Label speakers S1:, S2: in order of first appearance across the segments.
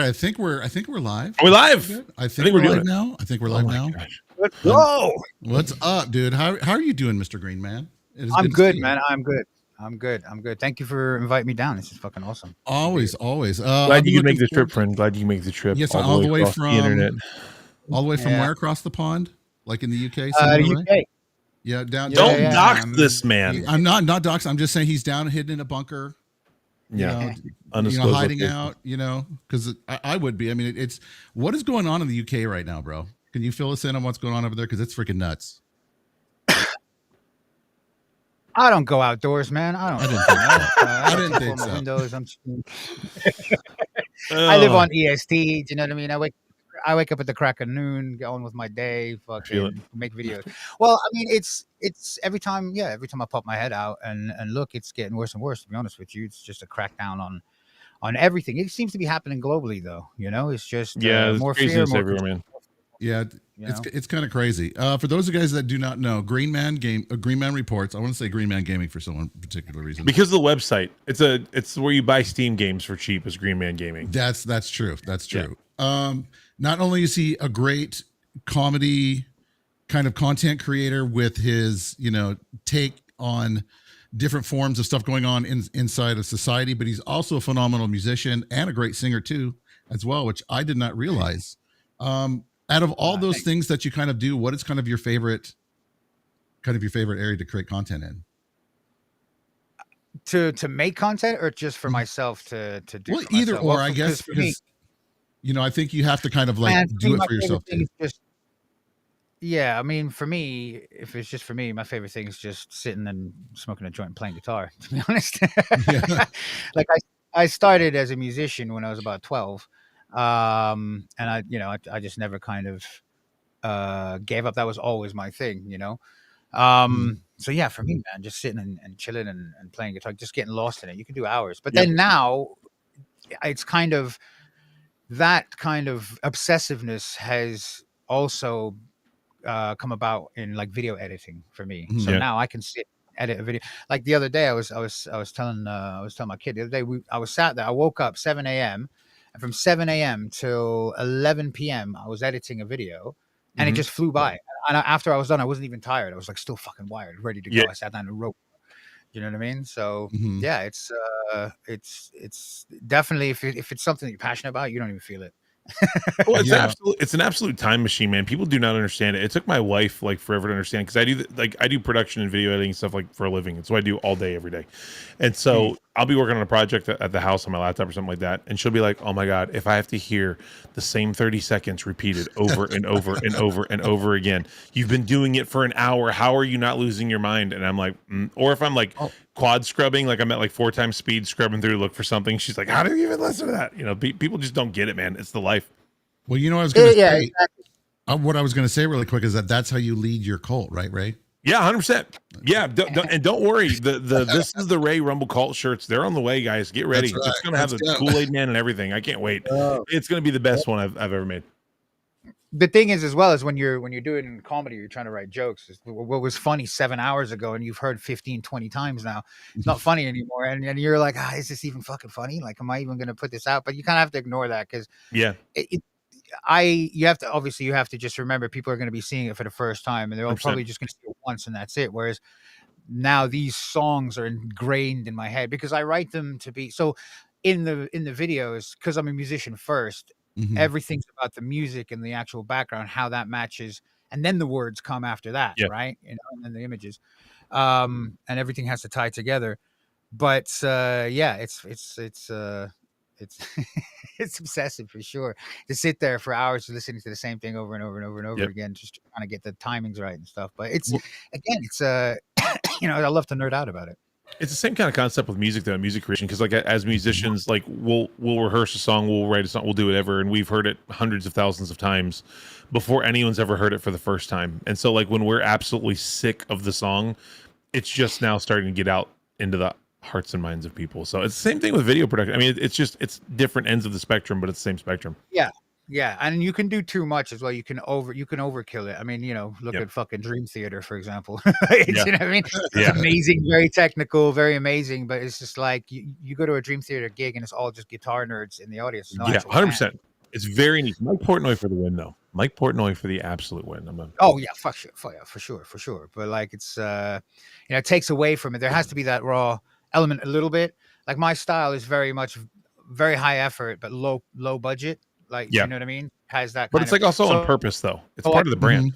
S1: right. I think we're live.
S2: Are we live?
S1: I think we're live now. I think we're live now.
S2: Gosh.
S3: Let's go.
S1: What's up, dude? How are you doing, Mr. Green Man?
S3: I'm good, man. I'm good. Thank you for inviting me down. This is fucking awesome.
S1: Always.
S2: Glad you could make the trip, friend. Glad you can make the trip.
S1: Yes, all the way from
S2: the internet.
S1: All the way from where across the pond? Like in the UK?
S3: The UK.
S1: Yeah, down.
S2: Don't dox this man.
S1: I'm not dox. I'm just saying he's down hidden in a bunker.
S2: Yeah.
S1: Hiding out, because I would be. I mean, it's what is going on in the UK right now, bro? Can you fill us in on what's going on over there? Because it's freaking nuts.
S3: I don't go outdoors, man. I didn't think so. Windows. I live on EST. Do you know what I mean? I wake up at the crack of noon, get on with my day, fucking make videos. Well, I mean, it's every time I pop my head out and look, it's getting worse and worse. To be honest with you, it's just a crackdown on everything. It seems to be happening globally, though. It's just more fear, more everywhere, man.
S1: Yeah, it's kind of crazy. For those of you guys that do not know, GreenManReports. I want to say Green Man Gaming for some particular reason.
S2: Because of the website, it's where you buy Steam games for cheap. Is Green Man Gaming?
S1: That's true. That's true. Yeah. Not only is he a great comedy kind of content creator with his take on different forms of stuff going on inside of society, but he's also a phenomenal musician and a great singer too, as well, which I did not realize. Out of all those things that you kind of do, what is kind of your favorite area to create content in?
S3: To make content, or just for myself to do?
S1: Well, either or, I guess, because I think you have to kind of do it for yourself too. I mean, for me, if it's just for me, my favorite thing is just sitting and smoking a joint and playing guitar, to be honest. Like I started as a musician when I was about 12. And I just never kind of gave up. That was always my thing, So yeah, for me, man, just sitting and chilling and playing guitar, just getting lost in it. You can do hours. But then now it's kind of that kind of obsessiveness has also come about in like video editing for me. So now I can sit, edit a video. Like the other day, I was telling my kid the other day, I was sat there. I woke up 7 a.m. and from 7 a.m. till 11 p.m. I was editing a video, and it just flew by. And after I was done, I wasn't even tired. I was like still fucking wired, ready to go. I sat down and wrote. You know what I mean? So it's definitely if it's something you're passionate about, you don't even feel it.
S2: Well, it's an absolute time machine, man. People do not understand it. It took my wife like forever to understand, because I do production and video editing stuff like for a living. It's what I do all day, every day. And so I'll be working on a project at the house on my laptop or something like that, and she'll be like, "Oh my god, if I have to hear the same 30 seconds repeated over and over and over and over again, you've been doing it for an hour. How are you not losing your mind?" And I'm like, or if I'm like quad scrubbing, like I'm at like 4 times speed scrubbing through to look for something, she's like, "How do you even listen to that?" People just don't get it, man. It's the life.
S1: Well, I was going to say,
S3: exactly.
S1: What I was going to say really quick is that's how you lead your cult, right, Ray?
S2: Yeah, 100%. Yeah, don't worry. This is the Ray Rumble cult shirts. They're on the way, guys. Get ready. Right. It's going to have the Kool-Aid Man and everything. I can't wait. It's going to be the best one I've ever made.
S3: The thing is, as well, as when you're doing comedy, you're trying to write jokes. What was funny 7 hours ago, and you've heard 15, 20 times now, it's not funny anymore. And you're like, is this even fucking funny? Like, am I even going to put this out? But you kind of have to ignore that, because you have to just remember people are going to be seeing it for the first time, and they're all probably just going to see it once and that's it. Whereas now these songs are ingrained in my head because I write them to be so in the videos, because I'm a musician first. Everything's about the music and the actual background, how that matches, and then the words come after that, right? And then the images, and everything has to tie together. But it's obsessive for sure to sit there for hours listening to the same thing over and over and over and over again, just trying to get the timings right and stuff. But it's I love to nerd out about it.
S2: It's the same kind of concept with music, though, music creation, because like as musicians, like we'll rehearse a song, we'll write a song, we'll do whatever, and we've heard it hundreds of thousands of times before anyone's ever heard it for the first time. And so like when we're absolutely sick of the song, it's just now starting to get out into the hearts and minds of people. So it's the same thing with video production. I mean, it's different ends of the spectrum, but it's the same spectrum.
S3: Yeah, and you can do too much as well. You can overkill it. I mean, look at fucking Dream Theater, for example. You know what I mean? It's amazing, very technical, very amazing, but it's just like you go to a Dream Theater gig and it's all just guitar nerds in the audience. No
S2: 100%. It's very neat. Mike Portnoy for the win, though. Mike Portnoy for the absolute win.
S3: Oh yeah, for sure. But like it's it takes away from it. There has to be that raw element a little bit. Like my style is very much very high effort, but low budget. Like, you know what I mean? Has that,
S2: but it's like also on purpose, though. It's part of the brand.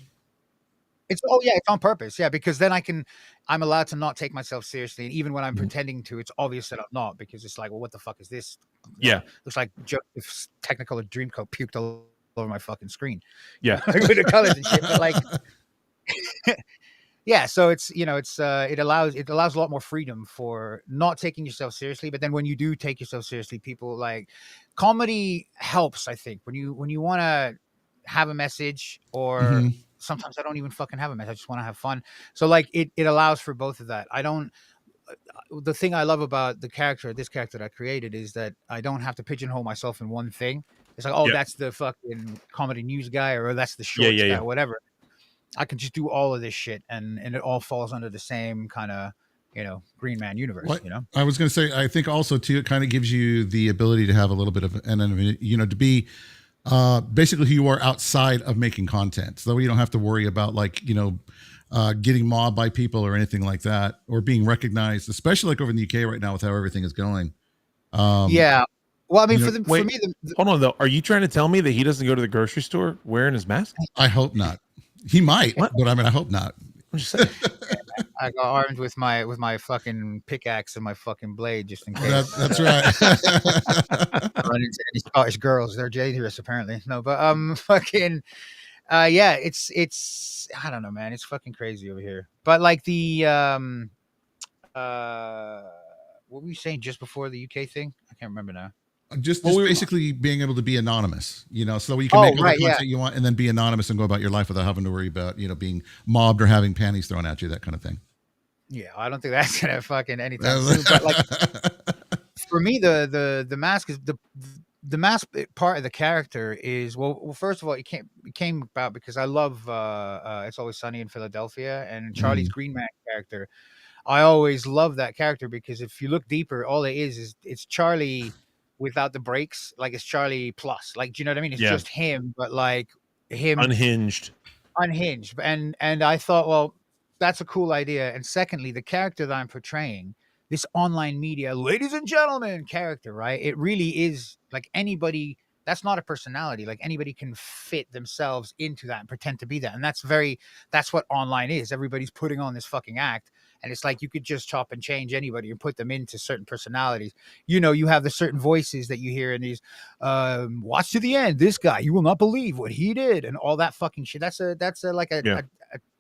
S3: It's on purpose. Yeah, because then I'm allowed to not take myself seriously, and even when I'm pretending to, it's obvious that I'm not, because it's like, well, what the fuck is this? Looks like Joseph's Technicolor Dreamcoat puked all over my fucking screen.
S2: Yeah,
S3: with the colors and shit. But like, yeah. So it's it allows a lot more freedom for not taking yourself seriously. But then when you do take yourself seriously, people like comedy helps. I think when you want to have a message, or sometimes I don't even fucking have a message. I just want to have fun. So like it allows for both of that. The thing I love about this character that I created is that I don't have to pigeonhole myself in one thing. It's like, oh, that's the fucking comedy news guy, or that's the shorts guy, whatever. I can just do all of this shit, and it all falls under the same kind of, Green Man universe.
S1: I was going to say, I think also too, it kind of gives you the ability to have a little bit of to be basically who you are outside of making content, so you don't have to worry about getting mobbed by people or anything like that, or being recognized, especially like over in the UK right now with how everything is going.
S3: Well, I mean, for me,
S2: hold on though. Are you trying to tell me that he doesn't go to the grocery store wearing his mask?
S1: I hope not. He might, but I mean, I hope not.
S2: I'm just saying.
S3: I got armed with my fucking pickaxe and my fucking blade just in case.
S1: That's right.
S3: Run into any Scottish girls, they're dangerous apparently. No, but fucking it's I don't know, man. It's fucking crazy over here. But like the what were you saying just before the UK thing? I can't remember now.
S1: Just basically being able to be anonymous, so you can make all the content you want and then be anonymous and go about your life without having to worry about, being mobbed or having panties thrown at you, that kind of thing.
S3: Yeah, I don't think that's gonna fucking anytime soon. But like, for me, the mask is the mask part of the character is well. First of all, it came about because I love It's Always Sunny in Philadelphia, and Charlie's Green Man character. I always love that character because if you look deeper, all it is it's Charlie without the breaks. Like it's Charlie plus. Like, do you know what I mean? It's just him, but like him
S2: unhinged.
S3: And I thought, well, that's a cool idea. And secondly, the character that I'm portraying, this online media, ladies and gentlemen character, right? It really is like anybody. That's not a personality. Like anybody can fit themselves into that and pretend to be that. And that's what online is. Everybody's putting on this fucking act. And it's like you could just chop and change anybody and put them into certain personalities. You have the certain voices that you hear in these, watch to the end, this guy, you will not believe what he did, and all that fucking shit. That's a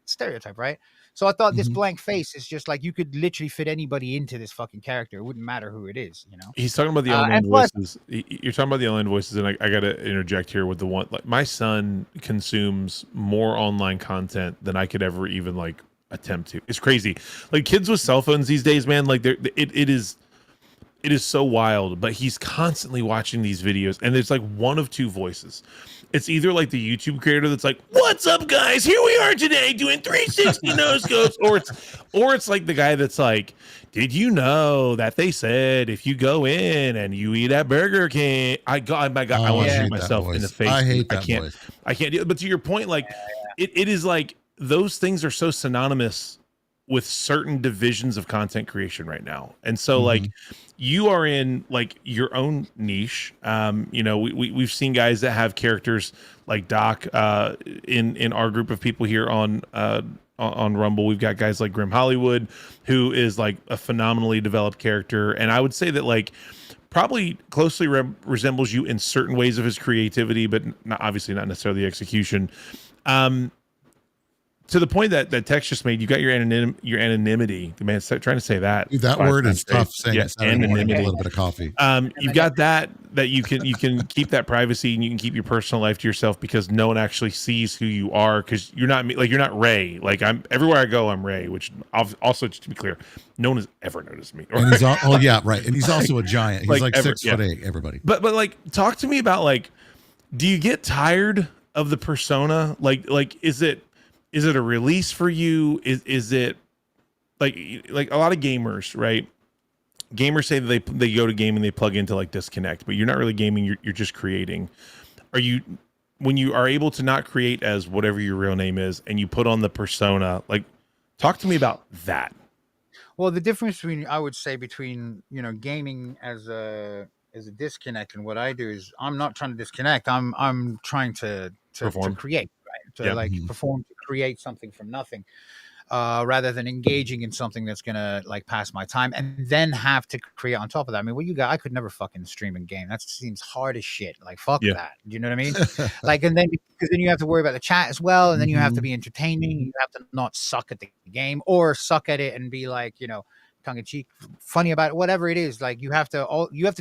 S3: stereotype, right? So I thought this blank face is just like you could literally fit anybody into this fucking character. It wouldn't matter who it is,
S2: He's talking about the online voices. You're talking about the online voices, and I got to interject here with the one. Like my son consumes more online content than I could ever even attempt to. It's crazy. Like kids with cell phones these days, man. Like it is so wild. But he's constantly watching these videos, and there's like one of two voices. It's either like the YouTube creator that's like, "What's up, guys? Here we are today doing 360 no scopes," or it's like the guy that's like, "Did you know that they said if you go in and you eat at Burger King?" My God, I want to shoot myself in the face.
S1: I hate that voice.
S2: I can't do it. But to your point, like it is like those things are so synonymous with certain divisions of content creation right now. And so like you are in like your own niche. We've seen guys that have characters like Doc in our group of people here on Rumble. We've got guys like Grim Hollywood, who is like a phenomenally developed character. And I would say that like probably closely resembles you in certain ways of his creativity, but obviously not necessarily the execution. To the point that Tex just made, you got your anonymity. The man's trying to say that.
S1: Dude, that word is tough saying.
S2: Yeah, anonymity.
S1: A little bit of coffee.
S2: You've got that you can keep that privacy, and you can keep your personal life to yourself because no one actually sees who you are, because you're not Ray. Like I'm everywhere I go, I'm Ray. Which also, just to be clear, no one has ever noticed me.
S1: And he's right. And he's also a giant. He's like 6'8". Everybody.
S2: But like, talk to me about like, Do you get tired of the persona? Like is it a release for you? Is it like a lot of gamers, right? Gamers say that they go to game and they plug into like disconnect, but you're not really gaming, you're just creating. Are you, when you are able to not create as whatever your real name is and you put on the persona, like talk to me about that.
S3: Well, the difference between, I would say, between, you know, gaming as a disconnect and what I do is I'm not trying to disconnect. I'm trying to create, right? To like perform, to create something from nothing. Rather than engaging in something that's gonna like pass my time and then have to create on top of that. I mean, what you got? I could never fucking stream and game. That seems hard as shit. Like fuck that. Do you know what I mean? Like, and then because then you have to worry about the chat as well, and then you have to be entertaining. You have to not suck at the game or suck at it and be like, you know, tongue in cheek, funny about it, whatever it is. Like you have to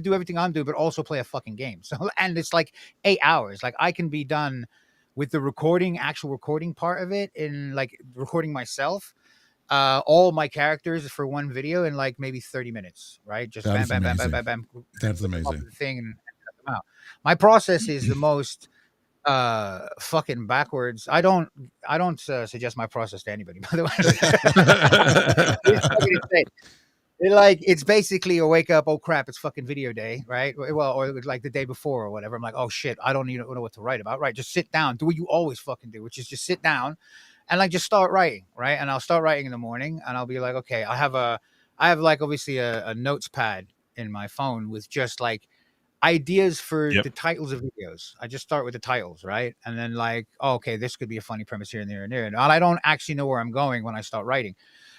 S3: do everything I'm doing, but also play a fucking game. So, and it's like 8 hours. Like I can be done with the actual recording part of it, in like recording myself, all my characters for one video in like maybe 30 minutes, right? Just bam, bam, bam, bam, bam, bam.
S1: That's amazing.
S3: The thing and cut them out. My process is the most fucking backwards. I don't suggest my process to anybody, by the way. It's basically a wake up, oh crap, it's fucking video day, right? Well, or like the day before or whatever. I'm like, oh shit, I don't even know what to write about, right? Just sit down, do what you always fucking do, which is just sit down and like just start writing, right? And I'll start writing in the morning and I'll be like, okay, I have like obviously a notes pad in my phone with just like ideas for the titles of videos. I just start with the titles, right? And then like, oh, okay, this could be a funny premise here and there and there. And I don't actually know where I'm going when I start writing.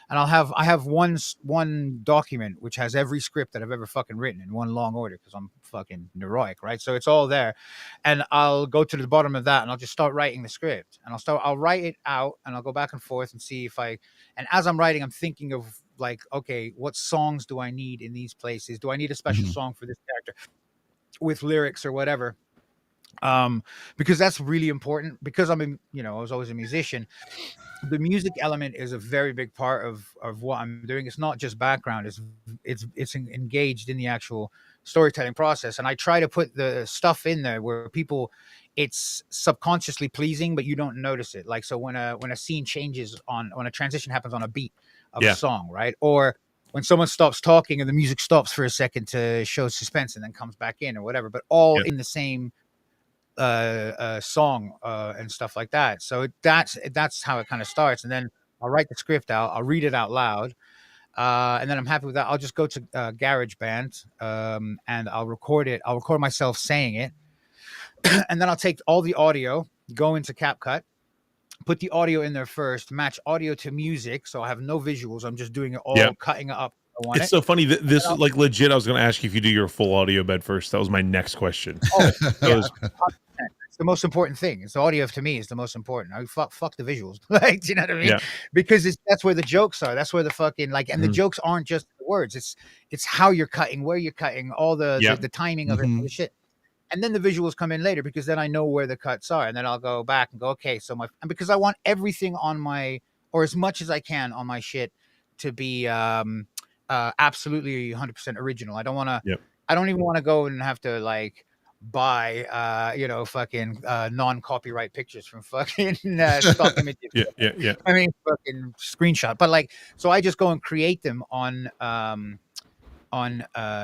S3: And I have one document which has every script that I've ever fucking written in one long order because I'm fucking neurotic, right? So it's all there, and I'll go to the bottom of that and I'll just start writing the script, and I'll write it out and I'll go back and forth and see if and as I'm writing, I'm thinking of like, okay, what songs do I need in these places? Do I need a special song for this character with lyrics or whatever? Because that's really important, because I was always a musician. The music element is a very big part of what I'm doing. It's not just background, it's engaged in the actual storytelling process. And I try to put the stuff in there where it's subconsciously pleasing, but you don't notice it. Like, so when a scene changes when a transition happens on a beat of a song, right? Or when someone stops talking and the music stops for a second to show suspense and then comes back in or whatever, but all in the same song and stuff like that. So that's how it kind of starts. And then I'll write the script out, I'll read it out loud, and then I'm happy with that. I'll just go to GarageBand and I'll record it. I'll record myself saying it, and then I'll take all the audio, go into CapCut, put the audio in there first, match audio to music, so I have no visuals. I'm just doing it all, cutting it up.
S2: It's so funny that this is like legit. I was going to ask you if you do your full audio bed first. That was my next question.
S3: Oh, it's the most important thing. It's the audio to me is the most important. I fuck the visuals. Like, do you know what I mean? Yeah. Because that's where the jokes are. That's where the fucking and the jokes aren't just the words. It's how you're cutting, where you're cutting, all the timing of it, all the shit. And then the visuals come in later, because then I know where the cuts are, and then I'll go back and go, okay, so and because I want everything on my, or as much as I can on my shit, to be absolutely 100% original. I don't want to. I don't even want to go and have to like buy fucking non-copyright pictures from fucking stock images. I mean, fucking screenshot. But like, so I just go and create them on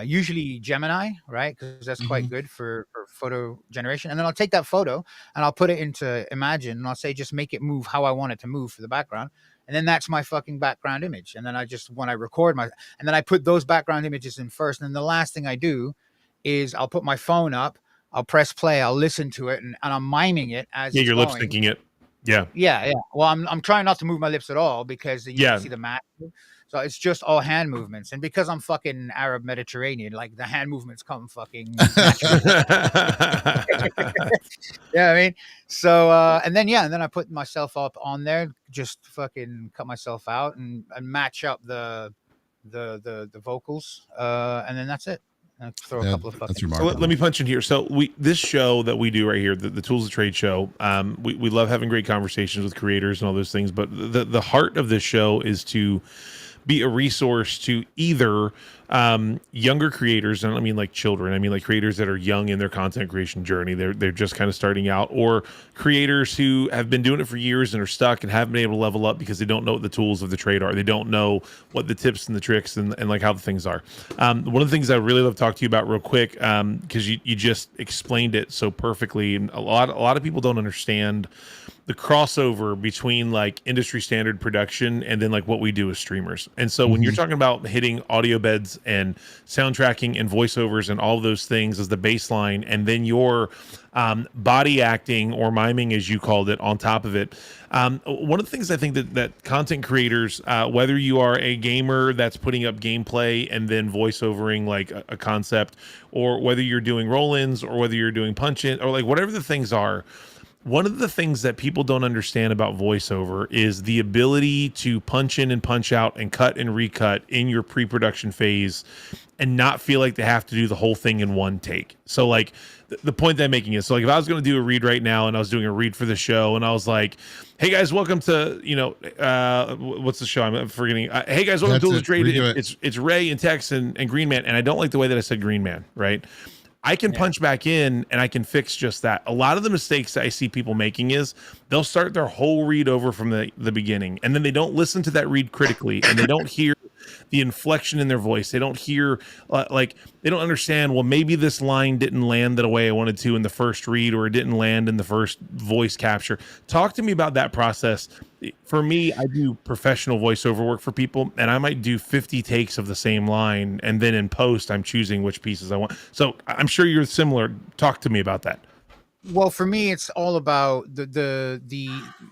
S3: usually Gemini, right? Because that's quite good for photo generation. And then I'll take that photo and I'll put it into Imagine, and I'll say, just make it move how I want it to move for the background. And then that's my fucking background image. And then when I record and then I put those background images in first. And then the last thing I do is I'll put my phone up, I'll press play, I'll listen to it, and I'm miming it as
S2: you're lip syncing it.
S3: Yeah. Well, I'm trying not to move my lips at all, because you can see the math. So it's just all hand movements. And because I'm fucking Arab Mediterranean, like the hand movements come fucking naturally. Yeah, I mean, so and then I put myself up on there, just fucking cut myself out and match up the vocals, and then that's it. Throw a couple of fucking.
S2: That's remarkable. So let me punch in here. So this show that we do right here, the Tools of Trade show, we love having great conversations with creators and all those things. But the heart of this show is to be a resource to either younger creators, and I mean like children, I mean like creators that are young in their content creation journey. They're just kind of starting out, or creators who have been doing it for years and are stuck and haven't been able to level up because they don't know what the tools of the trade are. They don't know what the tips and the tricks and like how the things are. One of the things I really love to talk to you about real quick, because you just explained it so perfectly, and a lot of people don't understand the crossover between like industry standard production and then like what we do as streamers. And so when you're talking about hitting audio beds and sound tracking and voiceovers and all of those things as the baseline, and then your body acting or miming, as you called it, on top of it. One of the things I think that content creators, whether you are a gamer that's putting up gameplay and then voiceovering like a concept, or whether you're doing roll-ins, or whether you're doing punch-in, or like whatever the things are, one of the things that people don't understand about voiceover is the ability to punch in and punch out and cut and recut in your pre-production phase and not feel like they have to do the whole thing in one take. So like the point that I'm making is, so like if I was going to do a read right now and I was doing a read for the show and I was like, hey guys, welcome to, what's the show? I'm forgetting. Hey guys, welcome to the Trade. It's Ray and Tex and Green Man. And I don't like the way that I said Green Man, right? I can punch back in and I can fix just that. A lot of the mistakes that I see people making is they'll start their whole read over from the beginning, and then they don't listen to that read critically, and they don't hear the inflection in their voice. They don't hear, like, they don't understand, well, maybe this line didn't land the way I wanted to in the first read, or it didn't land in the first voice capture. Talk to me about that process. For me, I do professional voiceover work for people, and I might do 50 takes of the same line, and then in post, I'm choosing which pieces I want. So I'm sure you're similar. Talk to me about that.
S3: Well, for me, it's all about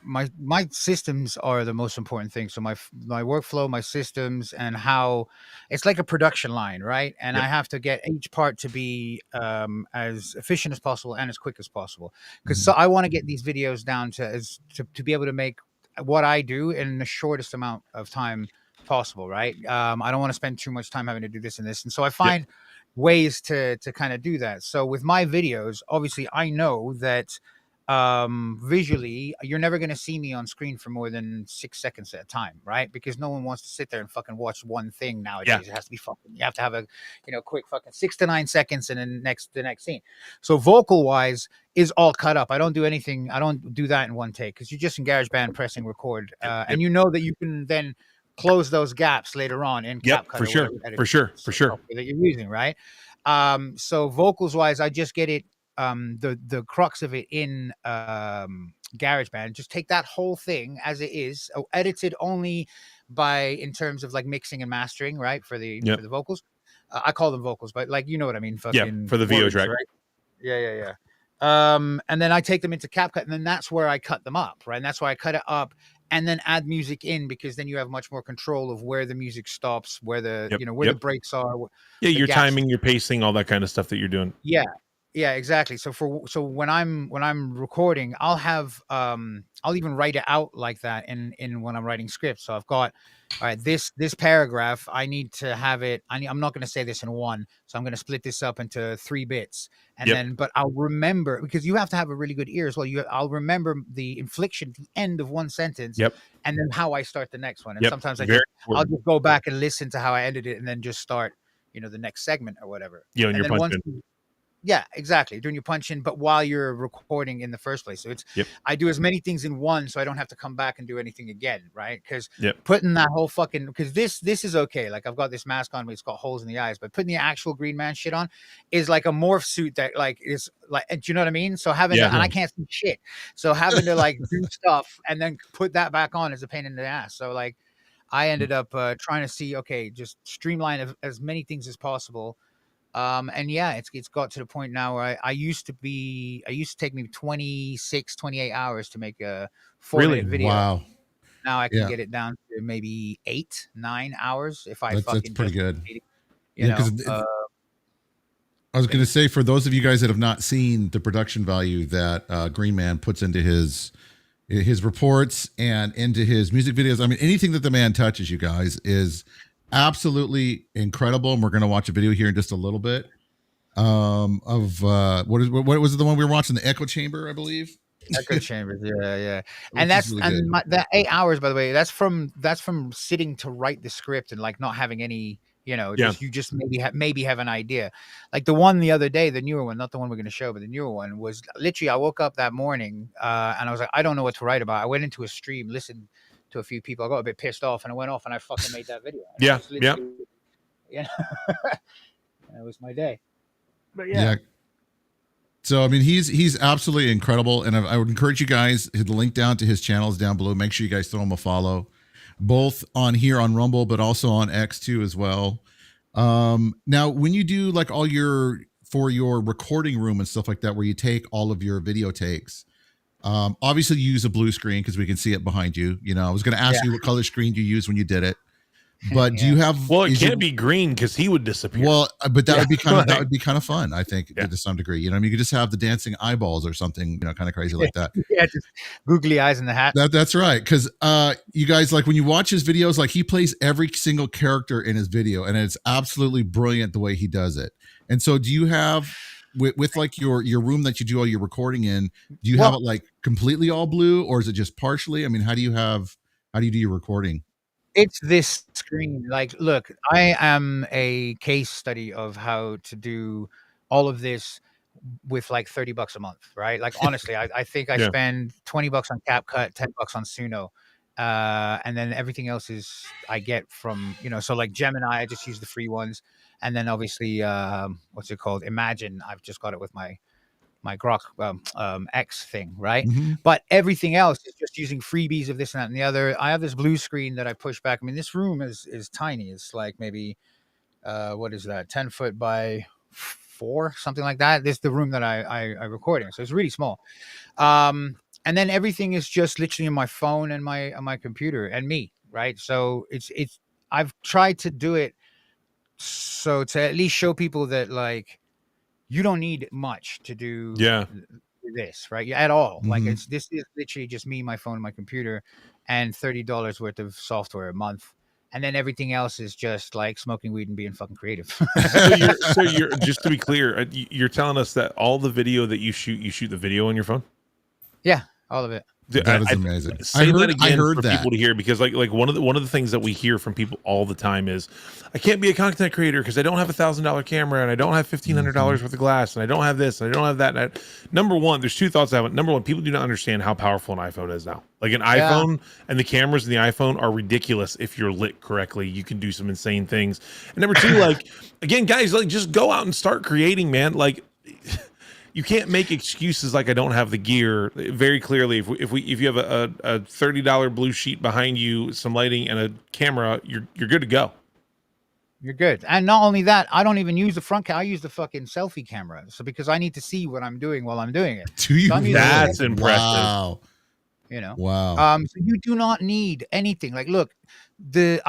S3: my systems are the most important thing. So my workflow, my systems, and how it's like a production line, right? And I have to get each part to be as efficient as possible and as quick as possible, because so I want to get these videos down to be able to make what I do in the shortest amount of time possible, right? I don't want to spend too much time having to do this and this, and so I find ways to kind of do that. So with my videos, obviously I know that visually you're never going to see me on screen for more than 6 seconds at a time, right? Because no one wants to sit there and fucking watch one thing nowadays. It has to be fucking, you have to have a quick fucking 6 to 9 seconds and then the next scene. So vocal wise is all cut up. I don't do anything, I don't do that in one take, because you're just in GarageBand pressing record, and you know that you can then close those gaps later on in CapCut.
S2: For sure
S3: that you're using, right? So vocals wise, I just get it, the crux of it in GarageBand. Just take that whole thing as it is, edited only in terms of like mixing and mastering, right? For the vocals. I call them vocals, but like, you know what I mean? Fucking
S2: for the VO track.
S3: Right? Yeah. And then I take them into CapCut, and then that's where I cut them up, right? And that's why I cut it up and then add music in, because then you have much more control of where the music stops, where the the breaks are.
S2: Your timing, your pacing, all that kind of stuff that you're doing.
S3: Yeah, exactly. So when I'm recording, I'll have I'll even write it out like that in when I'm writing scripts. So I've got, all right, this paragraph, I need to have it. I'm not going to say this in one, so I'm going to split this up into 3 bits, and then, but I'll remember, because you have to have a really good ear as well. I'll remember the inflection at the end of one sentence, and then how I start the next one. And sometimes I'll just go back and listen to how I ended it, and then just start, the next segment or whatever.
S2: And you're punching.
S3: Yeah, exactly. Doing your punch in, but while you're recording in the first place. So it's, I do as many things in one, so I don't have to come back and do anything again, right? Because putting that whole fucking, because this is okay. Like, I've got this mask on, but it's got holes in the eyes, but putting the actual Green Man shit on is like a morph suit that like is like, do you know what I mean? So having to, and I can't see shit. So having to like do stuff and then put that back on is a pain in the ass. So like, I ended up trying to see, okay, just streamline as many things as possible. And it's got to the point now where I used to take me 26, 28 hours to make a 4-minute video.
S1: Wow.
S3: Now I can get it down to maybe 8, 9 hours if I
S1: that's pretty good.
S3: I
S1: was going to say, for those of you guys that have not seen the production value that Green Man puts into his reports and into his music videos, I mean, anything that the man touches, you guys, is absolutely incredible. And we're going to watch a video here in just a little bit of what was it, the one we were watching, the Echo Chamber, I believe.
S3: Echo Chambers, yeah. And that's really, and that 8 hours, by the way, that's from sitting to write the script and like not having any You know, just you just maybe have an idea. Like the one the other day, the newer one, not the one we're going to show, but the newer one was literally, I woke up that morning and I was like, I don't know what to write about. I went into a stream, listened to a few people. I got a bit pissed off and I went off and I fucking made that video. And you know, that was my day. But yeah.
S1: So I mean, he's absolutely incredible, and I would encourage you guys, hit the link down to his channels down below. Make sure you guys throw him a follow, both on here on Rumble, but also on X too as well. Now, when you do like all your recording room and stuff like that, where you take all of your video takes, obviously you use a blue screen because we can see it behind you. You know, I was going to ask you what color screen you use when you did it. But do you have?
S2: Well, it can't be green because he would disappear.
S1: Well, but that would be kind of fun, I think, to some degree. You know, I mean, you could just have the dancing eyeballs or something, you know, kind of crazy like that.
S3: Just googly eyes in the hat.
S1: That's right, because you guys, like when you watch his videos, like he plays every single character in his video, and it's absolutely brilliant the way he does it. And so, do you have with like your room that you do all your recording in? Do you have it like completely all blue, or is it just partially? I mean, how do you do your recording?
S3: It's this screen. Like, look, I am a case study of how to do all of this with like $30 a month, right? Like, honestly, I think I spend $20 on CapCut, $10 on Suno. And then everything else is I get from, you know, so like Gemini, I just use the free ones. And then obviously, what's it called? Imagine, I've just got it with my Grok X thing, right? But everything else is just using freebies of this and that and the other. I have this blue screen that I push back. I mean, this room is tiny. It's like maybe what is that, 10 foot by 4, something like that. This is the room that I record in, so it's really small. And then everything is just literally on my phone and my computer and me, right? So it's I've tried to do it so to at least show people that like you don't need much to do this, right? At all. Like this is literally just me, my phone, and my computer, and $30 worth of software a month. And then everything else is just like smoking weed and being fucking creative.
S2: so you're just to be clear, you're telling us that all the video that you shoot the video on your phone?
S3: Yeah, all of it.
S1: That is amazing.
S2: I heard for people to hear, because like one of the things that we hear from people all the time is, I can't be a content creator because I don't have $1,000 camera and I don't have $1,500 worth of glass and I don't have this and I don't have that. And number one, there's two thoughts I have. Number one, people do not understand how powerful an iPhone is now. Like an iPhone and the cameras in the iPhone are ridiculous if you're lit correctly. You can do some insane things. And number two, like again, guys, like just go out and start creating, man. Like. You can't make excuses like I don't have the gear. Very clearly, if you have a $30 blue sheet behind you, some lighting and a camera, you're good to go.
S3: You're good. And not only that, I don't even use the front camera. I use the fucking selfie camera. So because I need to see what I'm doing while I'm doing it.
S1: Do you?
S3: So
S2: that's impressive.
S1: Wow.
S3: You know.
S1: Wow.
S3: So you do not need anything. Like, look, look,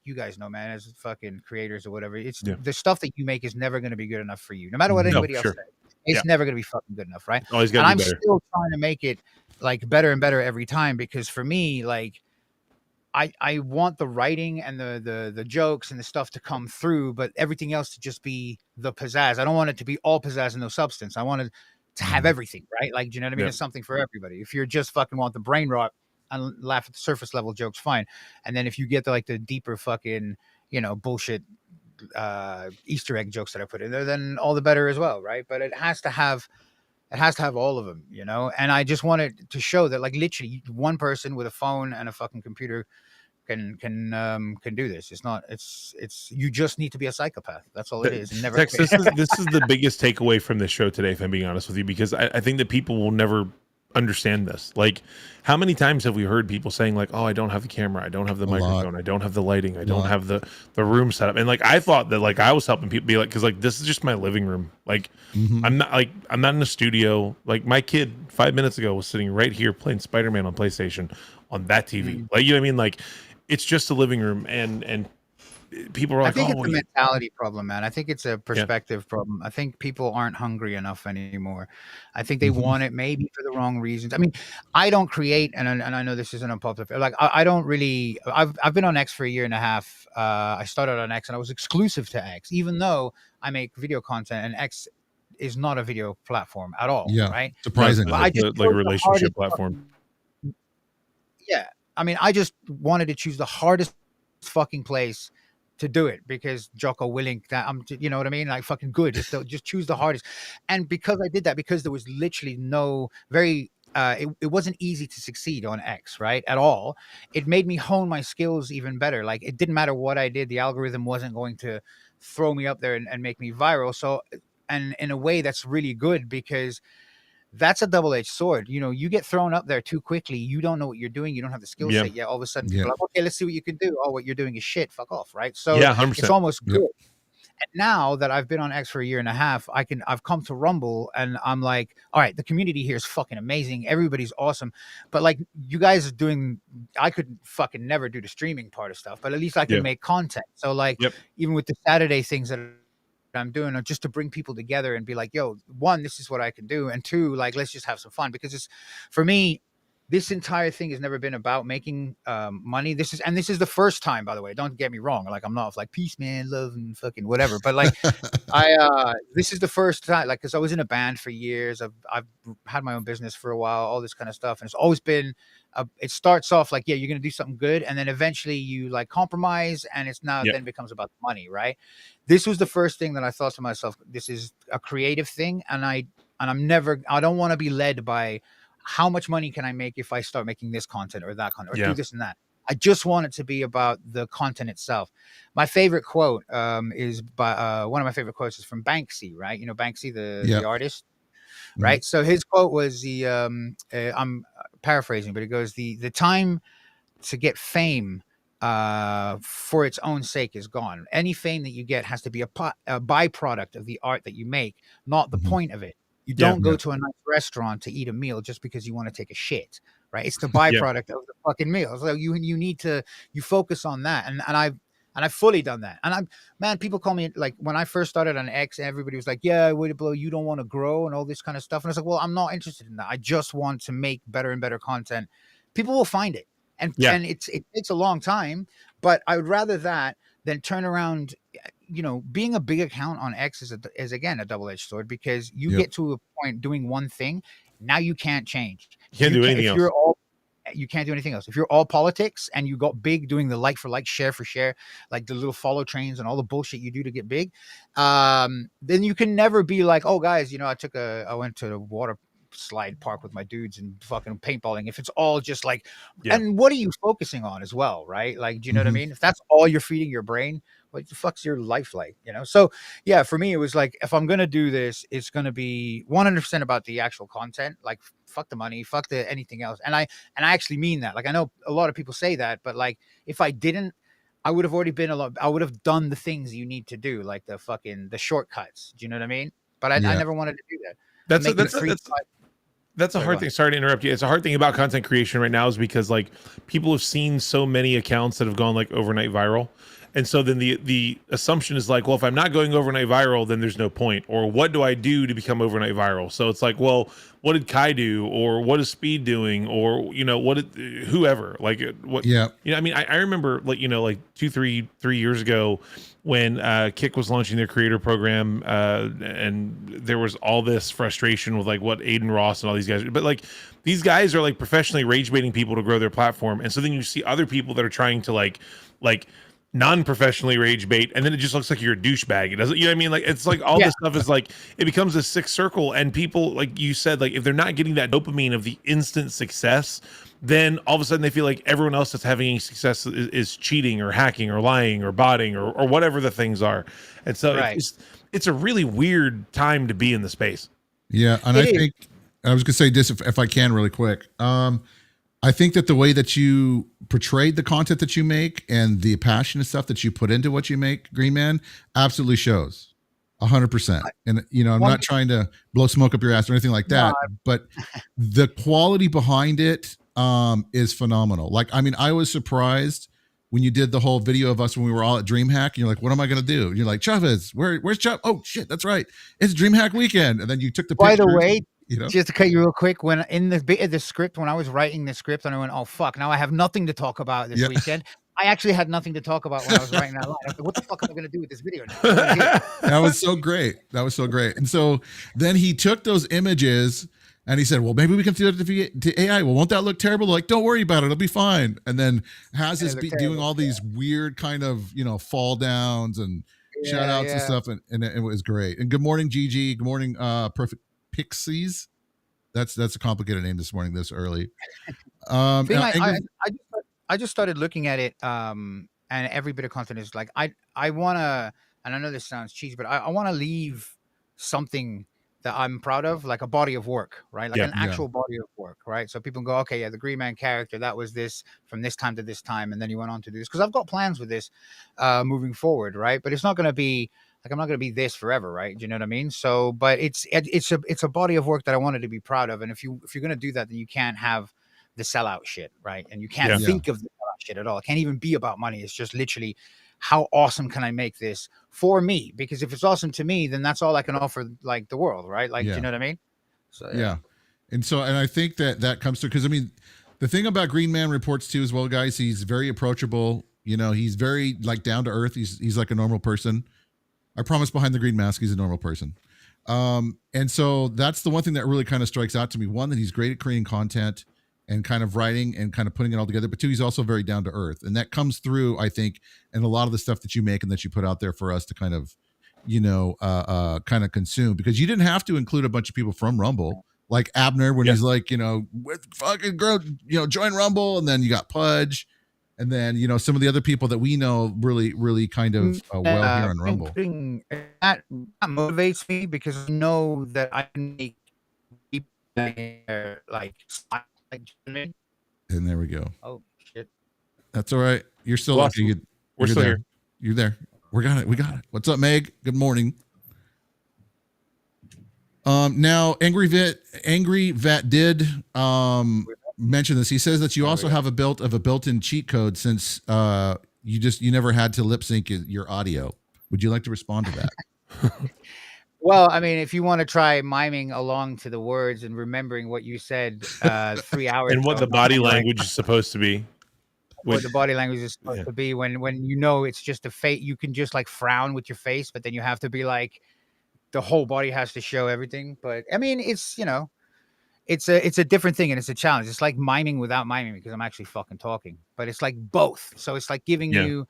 S3: you guys know, man, as fucking creators or whatever, it's the stuff that you make is never going to be good enough for you, no matter what anybody else says. It's never going to be fucking good enough, right?
S2: Always
S3: and I'm
S2: better.
S3: still trying to make it like better and better every time, because for me, like I want the writing and the jokes and the stuff to come through, but everything else to just be the pizzazz. I don't want it to be all pizzazz and no substance. I want it to have everything, right? Like, do you know what I mean? It's something for everybody. If you're just fucking want the brain rot and laugh at the surface level jokes, fine. And then if you get the deeper fucking, you know, bullshit Easter egg jokes that I put in there, then all the better as well, right? But it has to have all of them, you know. And I just wanted to show that, like, literally one person with a phone and a fucking computer can do this. It's you just need to be a psychopath. That's all it is. And never.
S2: Tex, this is the biggest takeaway from this show today, if I'm being honest with you, because I think that people will never understand this. Like, how many times have we heard people saying like, oh, I don't have the camera, I don't have the microphone, I don't have the lighting, I don't have the room set up. And like, I thought that like I was helping people be like, because like this is just my living room. Like I'm not in a studio. Like my kid 5 minutes ago was sitting right here playing Spider-Man on PlayStation on that TV. Like, you know what I mean? Like, it's just a living room, and people are like,
S3: I think it's a mentality problem, man. I think it's a perspective problem. I think people aren't hungry enough anymore. I think they want it maybe for the wrong reasons. I mean, I don't create, and I know this isn't unpopular. Like, I don't really. I've been on X for a year and a half. I started on X, and I was exclusive to X, even though I make video content, and X is not a video platform at all. Yeah, right.
S1: Surprisingly,
S2: like a relationship platform.
S3: Yeah. I mean, I just wanted to choose the hardest fucking place to do it because Jocko Willink, that you know what I mean? Like fucking good. Just choose the hardest. And because I did that, because there was literally no it wasn't easy to succeed on X, right? At all. It made me hone my skills even better. Like it didn't matter what I did. The algorithm wasn't going to throw me up there and make me viral. So, and in a way that's really good because that's a double-edged sword. You know, you get thrown up there too quickly. You don't know what you're doing. You don't have the skill set yet. All of a sudden, people are like, okay, let's see what you can do. Oh, what you're doing is shit. Fuck off, right? So it's almost good. And now that I've been on X for a year and a half, I've come to Rumble and I'm like, all right, the community here is fucking amazing. Everybody's awesome. But like you guys are doing, I could fucking never do the streaming part of stuff, but at least I can make content. So like even with the Saturday things that I'm doing are just to bring people together and be like, yo, one, this is what I can do. And two, like, let's just have some fun because it's for me, this entire thing has never been about making money. This is the first time, by the way, don't get me wrong. Like I'm not like peace, man, love and fucking whatever. But like this is the first time, like, cause I was in a band for years. I've had my own business for a while, all this kind of stuff. And it's always been, it starts off like, yeah, you're going to do something good. And then eventually you like compromise and it's now then becomes about the money. Right. This was the first thing that I thought to myself, this is a creative thing. And I don't want to be led by how much money can I make if I start making this content or that content or do this and that. I just want it to be about the content itself. My favorite quote is by one of my favorite quotes is from Banksy, right? You know, Banksy, the artist, right? So his quote was I'm paraphrasing, but it goes, the time to get fame for its own sake is gone. Any fame that you get has to be a byproduct of the art that you make, not the point of it. You don't go to a nice restaurant to eat a meal just because you want to take a shit, right? It's the byproduct of the fucking meal. So you need to focus on that. And I've fully done that. And people call me like when I first started on X, everybody was like, yeah, way to blow, you don't want to grow and all this kind of stuff. And I was like, well, I'm not interested in that. I just want to make better and better content. People will find it. And it takes a long time, but I would rather that than turn around. You know, being a big account on X is again a double-edged sword because you get to a point doing one thing, now you can't change.
S2: You can't do anything else.
S3: You can't do anything else. If you're all politics and you got big doing the like for like, share for share, like the little follow trains and all the bullshit you do to get big, then you can never be like, oh guys, you know, I went to the water slide park with my dudes and fucking paintballing. If it's all just like, and what are you focusing on as well, right? Like, do you know what I mean? If that's all you're feeding your brain, what the fuck's your life like, you know? So yeah, for me, it was like, if I'm going to do this, it's going to be 100% about the actual content. Like fuck the money, fuck the anything else. And I actually mean that. Like, I know a lot of people say that, but like, if I didn't, I would have already been I would have done the things you need to do, like the shortcuts. Do you know what I mean? But I never wanted to do that.
S2: That's a hard thing. Sorry to interrupt you. It's a hard thing about content creation right now is because like people have seen so many accounts that have gone like overnight viral. And so then the assumption is like, well, if I'm not going overnight viral, then there's no point. Or what do I do to become overnight viral? So it's like, well, what did Kai do? Or what is Speed doing? Or, you know, what did whoever like what? Yeah. You know, I mean, I remember like, you know, like 3 years ago when Kick was launching their creator program and there was all this frustration with like what Aiden Ross and all these guys. But like these guys are like professionally rage baiting people to grow their platform. And so then you see other people that are trying to like non-professionally rage bait, and then it just looks like you're a douchebag. It doesn't, you know what I mean? Like it's like all this stuff is like it becomes a sick circle, and people, like you said, like if they're not getting that dopamine of the instant success, then all of a sudden they feel like everyone else that's having any success is cheating or hacking or lying or botting or whatever the things are. And so it's a really weird time to be in the space.
S1: Yeah, and I think I was gonna say this if I can really quick. I think that the way that you portrayed the content that you make and the passion and stuff that you put into what you make, Green Man, absolutely shows 100%. And, you know, I'm not trying to blow smoke up your ass or anything like that, but the quality behind it is phenomenal. Like, I mean, I was surprised when you did the whole video of us when we were all at DreamHack and you're like, what am I going to do? And you're like, Chavez, where's Chavez? Oh shit, that's right. It's DreamHack weekend. And then you took the picture.
S3: By the way, you know? Just to cut you real quick, when in the bit of the script, when I was writing the script and I went, oh fuck, now I have nothing to talk about this weekend. I actually had nothing to talk about when I was writing that line. I was like, what the fuck am I going to do with this video now?
S1: That was so great. And so then he took those images And he said, well, maybe we can do it to AI. Well, won't that look terrible? Like, don't worry about it. It'll be fine. And then has this doing all these weird kind of, fall downs and shout outs and stuff. And it was great. And good morning, Gigi. Good morning, Perfect Pixies. That's a complicated name this morning, this early.
S3: I just started looking at it, and every bit of content is like, I want to, and I know this sounds cheesy, but I want to leave something that I'm proud of, like a body of work, right? Like an actual body of work, right? So people go, okay, yeah, the Green Man character, that was this from this time to this time, and then you went on to do this. Because I've got plans with this moving forward, right? But it's not going to be like, I'm not going to be this forever, right? Do you know what I mean? So, but it's a body of work that I wanted to be proud of. And if you're going to do that, then you can't have the sellout shit, right? And you can't think of the sellout shit at all. It can't even be about money. It's just literally, how awesome can I make this for me? Because if it's awesome to me, then that's all I can offer, like, the world, right? Like, do you know what I mean? So
S1: and I think that comes through, because I mean, the thing about Green Man Reports too as well, guys, he's very approachable. He's very like down to earth. He's like a normal person. I promise, behind the green mask, he's a normal person. And so that's the one thing that really kind of strikes out to me. One, that he's great at creating content and kind of writing and kind of putting it all together. But two, he's also very down to earth. And that comes through, I think, in a lot of the stuff that you make and that you put out there for us to kind of, kind of consume. Because you didn't have to include a bunch of people from Rumble, like Abner, when he's like, with fucking girl, join Rumble. And then you got Pudge. And then, some of the other people that we know really, really kind of well here on Rumble.
S3: That motivates me, because I know that I can make people like,
S1: and there we go.
S3: Oh shit!
S1: That's all right. You're still lucky.
S2: We're still
S1: there.
S2: here.
S1: You're there. We got it. What's up, Meg? Good morning. Now Angry Vet did mention this. He says that you also have a built-in cheat code, since you never had to lip sync your audio. Would you like to respond to that?
S3: Well, I mean, if you want to try miming along to the words and remembering what you said 3 hours
S2: and what the body language is supposed to be.
S3: What the body language is supposed to be, when it's just a face, you can just like frown with your face, but then you have to be like, the whole body has to show everything. But I mean, it's it's a different thing, and it's a challenge. It's like miming without miming, because I'm actually fucking talking, but it's like both. So it's like giving you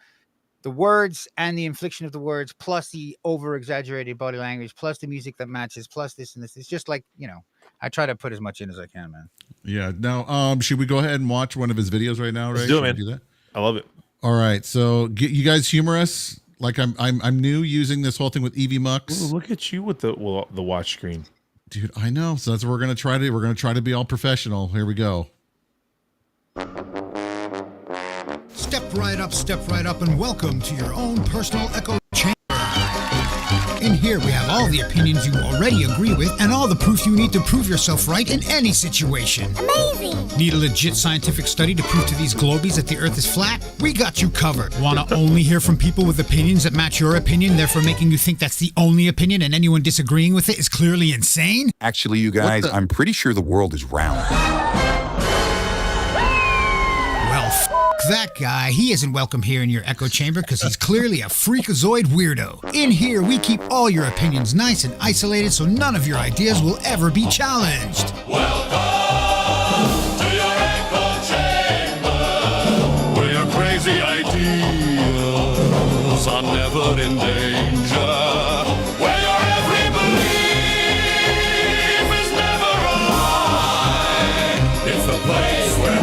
S3: the words and the infliction of the words, plus the over exaggerated body language, plus the music that matches, plus this and this. It's just like, I try to put as much in as I can, man. Yeah.
S1: Now, should we go ahead and watch one of his videos right now? Right?
S2: Let's do it, man. Do that? I love it.
S1: All right. So you guys humor us. Like I'm new using this whole thing with Evie Mux.
S2: Ooh, look at you with the watch screen.
S1: Dude, I know. So that's what we're going to try to do. We're going to try to be all professional. Here we go.
S4: Step right up, and welcome to your own personal echo chamber. In here, we have all the opinions you already agree with, and all the proof you need to prove yourself right in any situation.
S5: Amazing!
S4: Need a legit scientific study to prove to these globies that the Earth is flat? We got you covered. Want to only hear from people with opinions that match your opinion, therefore making you think that's the only opinion, and anyone disagreeing with it is clearly insane?
S6: Actually, you guys, I'm pretty sure the world is round.
S4: That guy, he isn't welcome here in your echo chamber, because he's clearly a freakazoid weirdo. In here, we keep all your opinions nice and isolated, so none of your ideas will ever be challenged.
S7: Welcome to your echo chamber, where your crazy ideas are never in danger, where your every belief is never a lie. It's the place where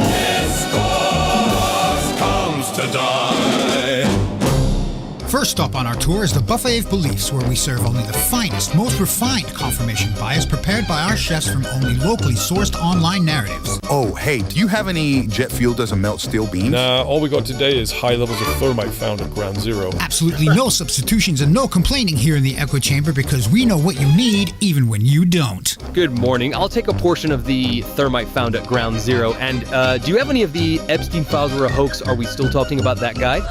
S7: to die.
S4: First stop on our tour is the Buffet of Beliefs, where we serve only the finest, most refined confirmation bias prepared by our chefs from only locally sourced online narratives.
S6: Oh, hey, do you have any jet fuel doesn't melt steel beans?
S8: Nah, all we got today is high levels of thermite found at ground zero.
S4: Absolutely no substitutions and no complaining here in the echo chamber, because we know what you need even when you don't.
S9: Good morning. I'll take a portion of the thermite found at ground zero. And do you have any of the Epstein files were a hoax? Are we still talking about that guy?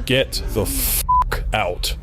S8: Get the f*** out.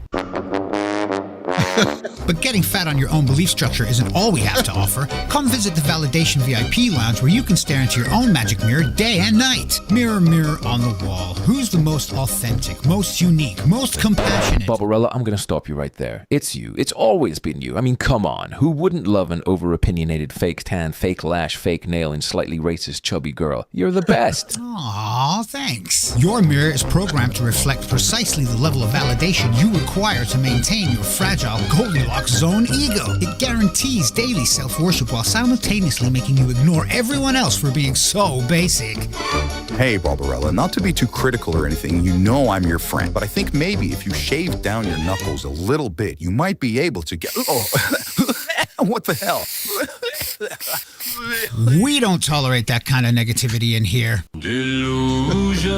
S4: But getting fat on your own belief structure isn't all we have to offer. Come visit the Validation VIP Lounge where you can stare into your own magic mirror day and night. Mirror, mirror on the wall. Who's the most authentic, most unique, most compassionate?
S5: Barbarella, I'm going to stop you right there. It's you. It's always been you. I mean, come on. Who wouldn't love an over-opinionated fake tan, fake lash, fake nail, and slightly racist chubby girl? You're the best.
S4: Aw, thanks. Your mirror is programmed to reflect precisely the level of validation you require to maintain your fragile Goldilocks zone ego. It guarantees daily self-worship while simultaneously making you ignore everyone else for being so basic.
S6: Hey, Barbarella, not to be too critical or anything, you know I'm your friend, but I think maybe if you shaved down your knuckles a little bit, you might be able to get... Oh, what the hell?
S4: We don't tolerate that kind of negativity in here.
S7: Delusions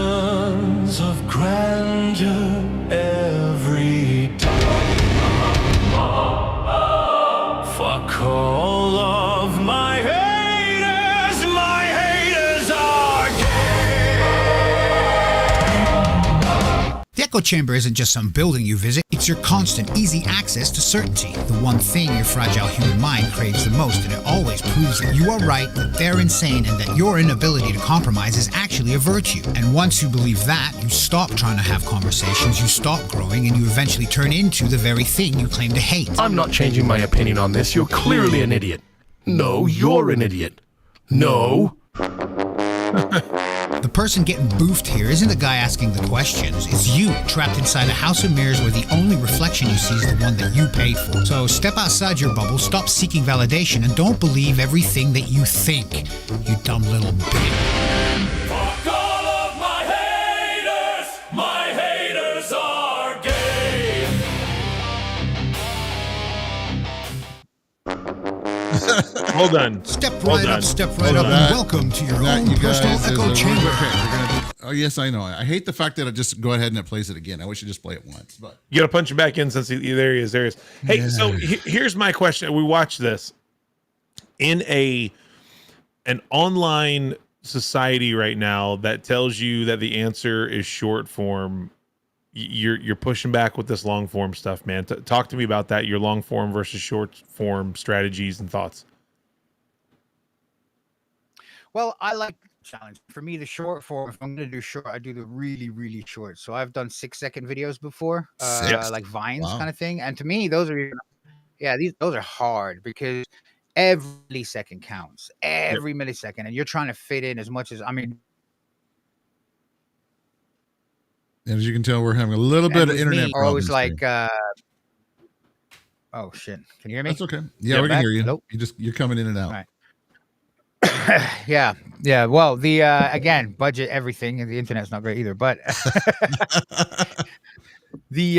S7: of grandeur every time. Fuck all of my haters are gay.
S4: The echo chamber isn't just some building you visit, it's your constant, easy access to certainty. The one thing your fragile human mind craves the most, and it always proves that you are right, that they're insane, and that your inability to compromise is actually a virtue. And once you believe that, you stop trying to have conversations, you stop growing, and you eventually turn into the very thing you claim to hate.
S10: I'm not changing my opinion on this. You're clearly an idiot. No, you're an idiot. No.
S4: The person getting boofed here isn't the guy asking the questions. It's you, trapped inside a house of mirrors where the only reflection you see is the one that you paid for. So step outside your bubble, stop seeking validation, and don't believe everything that you think, you dumb little bitch.
S7: Fuck all of my haters are gay.
S2: Hold on.
S4: Step right up, and welcome to your own personal echo chamber.
S1: Oh, yes, I know. I hate the fact that I just go ahead and it plays it again. I wish you just play it once. But
S2: you got to punch him back in since there he is. There he is. Hey,
S1: Yeah.
S2: so here's my question. We watched this in an online society right now that tells you that the answer is short form. You're pushing back with this long form stuff, man. Talk to me about that. Your long form versus short form strategies and thoughts.
S3: Well, I like the challenge. For me, the short form, if I'm going to do short, I do the really, really short. So I've done 6-second videos before, like Vines kind of thing. And to me, those are, those are hard because every millisecond counts, every millisecond. And you're trying to fit in as much as,
S1: and as you can tell, we're having a little bit of internet problems.
S3: Always like, oh shit. Can you hear me?
S1: That's okay. Yeah, we can hear you.
S3: Nope.
S1: You're coming in and out.
S3: All right. Yeah. Well, the again, budget, everything, and the internet's not great either. But so the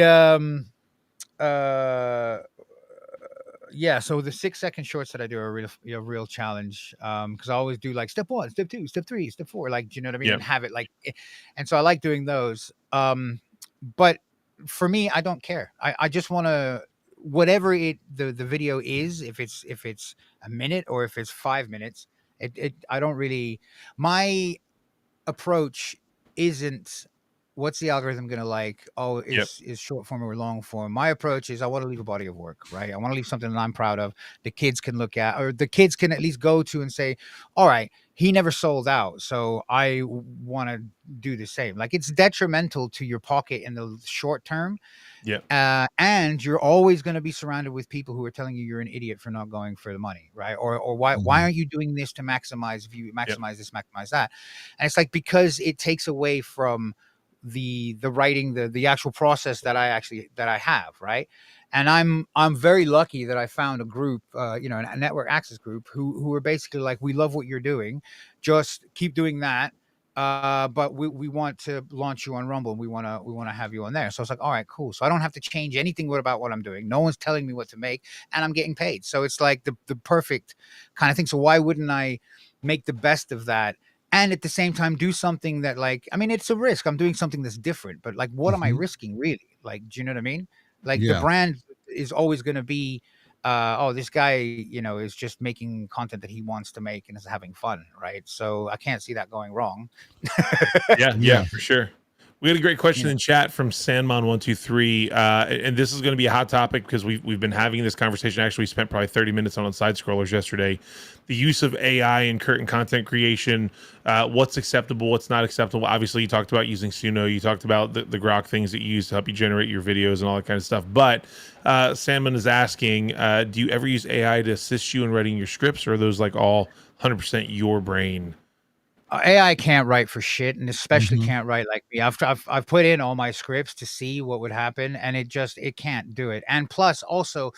S3: 6-second shorts that I do are a real challenge. Because I always do like step 1, step 2, step 3, step 4. Like, do you know what I mean? And have it like, and so I like doing those. But for me, I don't care. I just want to, whatever the video is, if it's a minute or if it's 5 minutes. I don't really, my approach isn't what's the algorithm going to like? Oh, is short form or long form? My approach is I want to leave a body of work, right? I want to leave something that I'm proud of. The kids can look at, or the kids can at least go to and say, all right, he never sold out, so I want to do the same. Like, it's detrimental to your pocket in the short term. Yeah. And you're always going to be surrounded with people who are telling you you're an idiot for not going for the money, right? Or why aren't you doing this to maximize view, maximize this, maximize that? And it's like, because it takes away from the writing, the actual process that I have, right? And I'm very lucky that I found a group, a network access group who are basically like, we love what you're doing, just keep doing that. But we want to launch you on Rumble, and we want to have you on there. So it's like, all right, cool. So I don't have to change anything about what I'm doing. No one's telling me what to make, and I'm getting paid. So it's like the perfect kind of thing. So why wouldn't I make the best of that? And at the same time, do something that, like, I mean, it's a risk. I'm doing something that's different, but like, what am I risking really? Like, do you know what I mean? Like, the brand is always going to be, this guy, is just making content that he wants to make and is having fun, right? So I can't see that going wrong.
S2: yeah, for sure. We had a great question in chat from Sandmon123, and this is going to be a hot topic because we've been having this conversation. Actually, we spent probably 30 minutes on side scrollers yesterday. The use of AI in current content creation, what's acceptable, what's not acceptable. Obviously, you talked about using Suno, you talked about the Grok things that you use to help you generate your videos and all that kind of stuff. But Sandman is asking, do you ever use AI to assist you in writing your scripts, or are those like all 100% your brain?
S3: AI can't write for shit, and especially can't write like me. I've put in all my scripts to see what would happen, and it can't do it. And plus, also,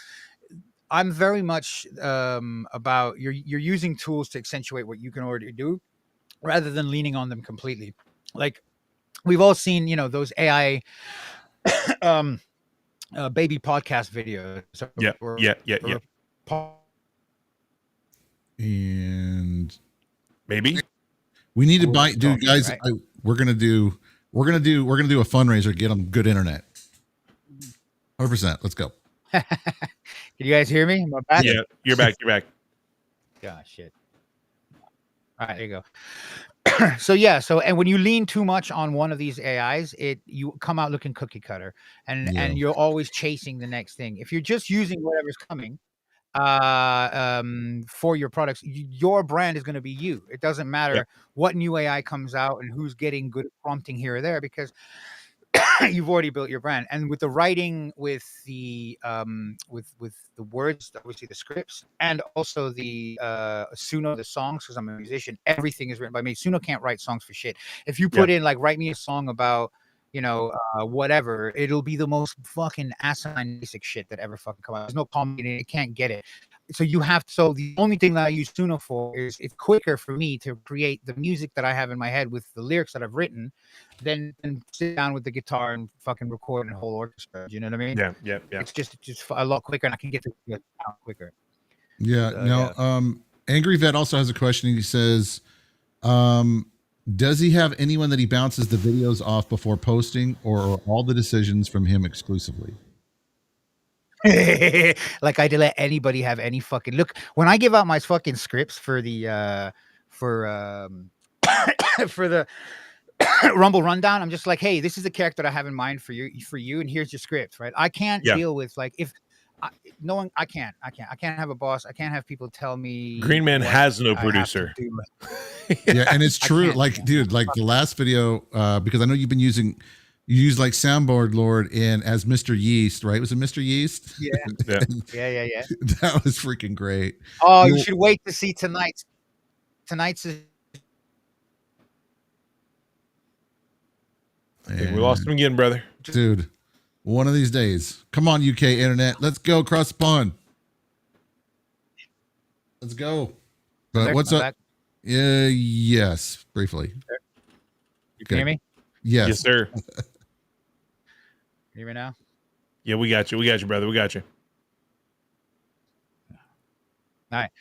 S3: I'm very much about you're using tools to accentuate what you can already do, rather than leaning on them completely. Like we've all seen, those AI baby podcast videos.
S2: Yeah.
S1: And
S2: maybe
S1: we need to buy, dude, guys. Right? We're gonna do a fundraiser. Get them good internet. 100%. Let's go.
S3: Can you guys hear me? Am I back?
S2: Yeah, you're back. You're back.
S3: Gosh, shit. All right, there you go. So and when you lean too much on one of these AIs, you come out looking cookie cutter, and you're always chasing the next thing. If you're just using whatever's coming for your products, your brand is going to be you. It doesn't matter what new AI comes out and who's getting good prompting here or there, because you've already built your brand. And with the writing, with the with the words, obviously the scripts, and also the Suno, the songs, because I'm a musician, everything is written by me. Suno can't write songs for shit. If you put in like, write me a song about whatever, it'll be the most fucking asinine basic shit that ever fucking come out. There's no comedy, it can't get it. So so the only thing that I use Suno for is it's quicker for me to create the music that I have in my head with the lyrics that I've written than sit down with the guitar and fucking record a whole orchestra. Do you know what I mean?
S2: Yeah.
S3: It's just a lot quicker, and I can get to it quicker.
S1: Yeah. Angry Vet also has a question. He says, does he have anyone that he bounces the videos off before posting, or are all the decisions from him exclusively?
S3: Like I did let anybody have any fucking look. When I give out my fucking scripts for the for the Rumble Rundown, I'm just like, hey, this is the character I have in mind for you, and here's your script, right? I can't deal with like I can't have a boss. I can't have people tell me.
S2: Green Man has no producer.
S1: Yeah, and it's true. Like, dude, like the last video, because I know you use like Soundboard Lord as Mr. Yeast, right? Was it Mr. Yeast?
S3: Yeah. Yeah.
S1: That was freaking great.
S3: Oh, you should wait to see tonight's.
S2: We lost him again, brother.
S1: Dude, one of these days. Come on, UK internet. Let's go across the pond. Let's go. But what's up? Yes, briefly.
S3: You can hear me?
S1: Yes.
S2: Yes, sir.
S3: Hear me now?
S2: Yeah, we got you. We got you, brother. We got you.
S3: All right.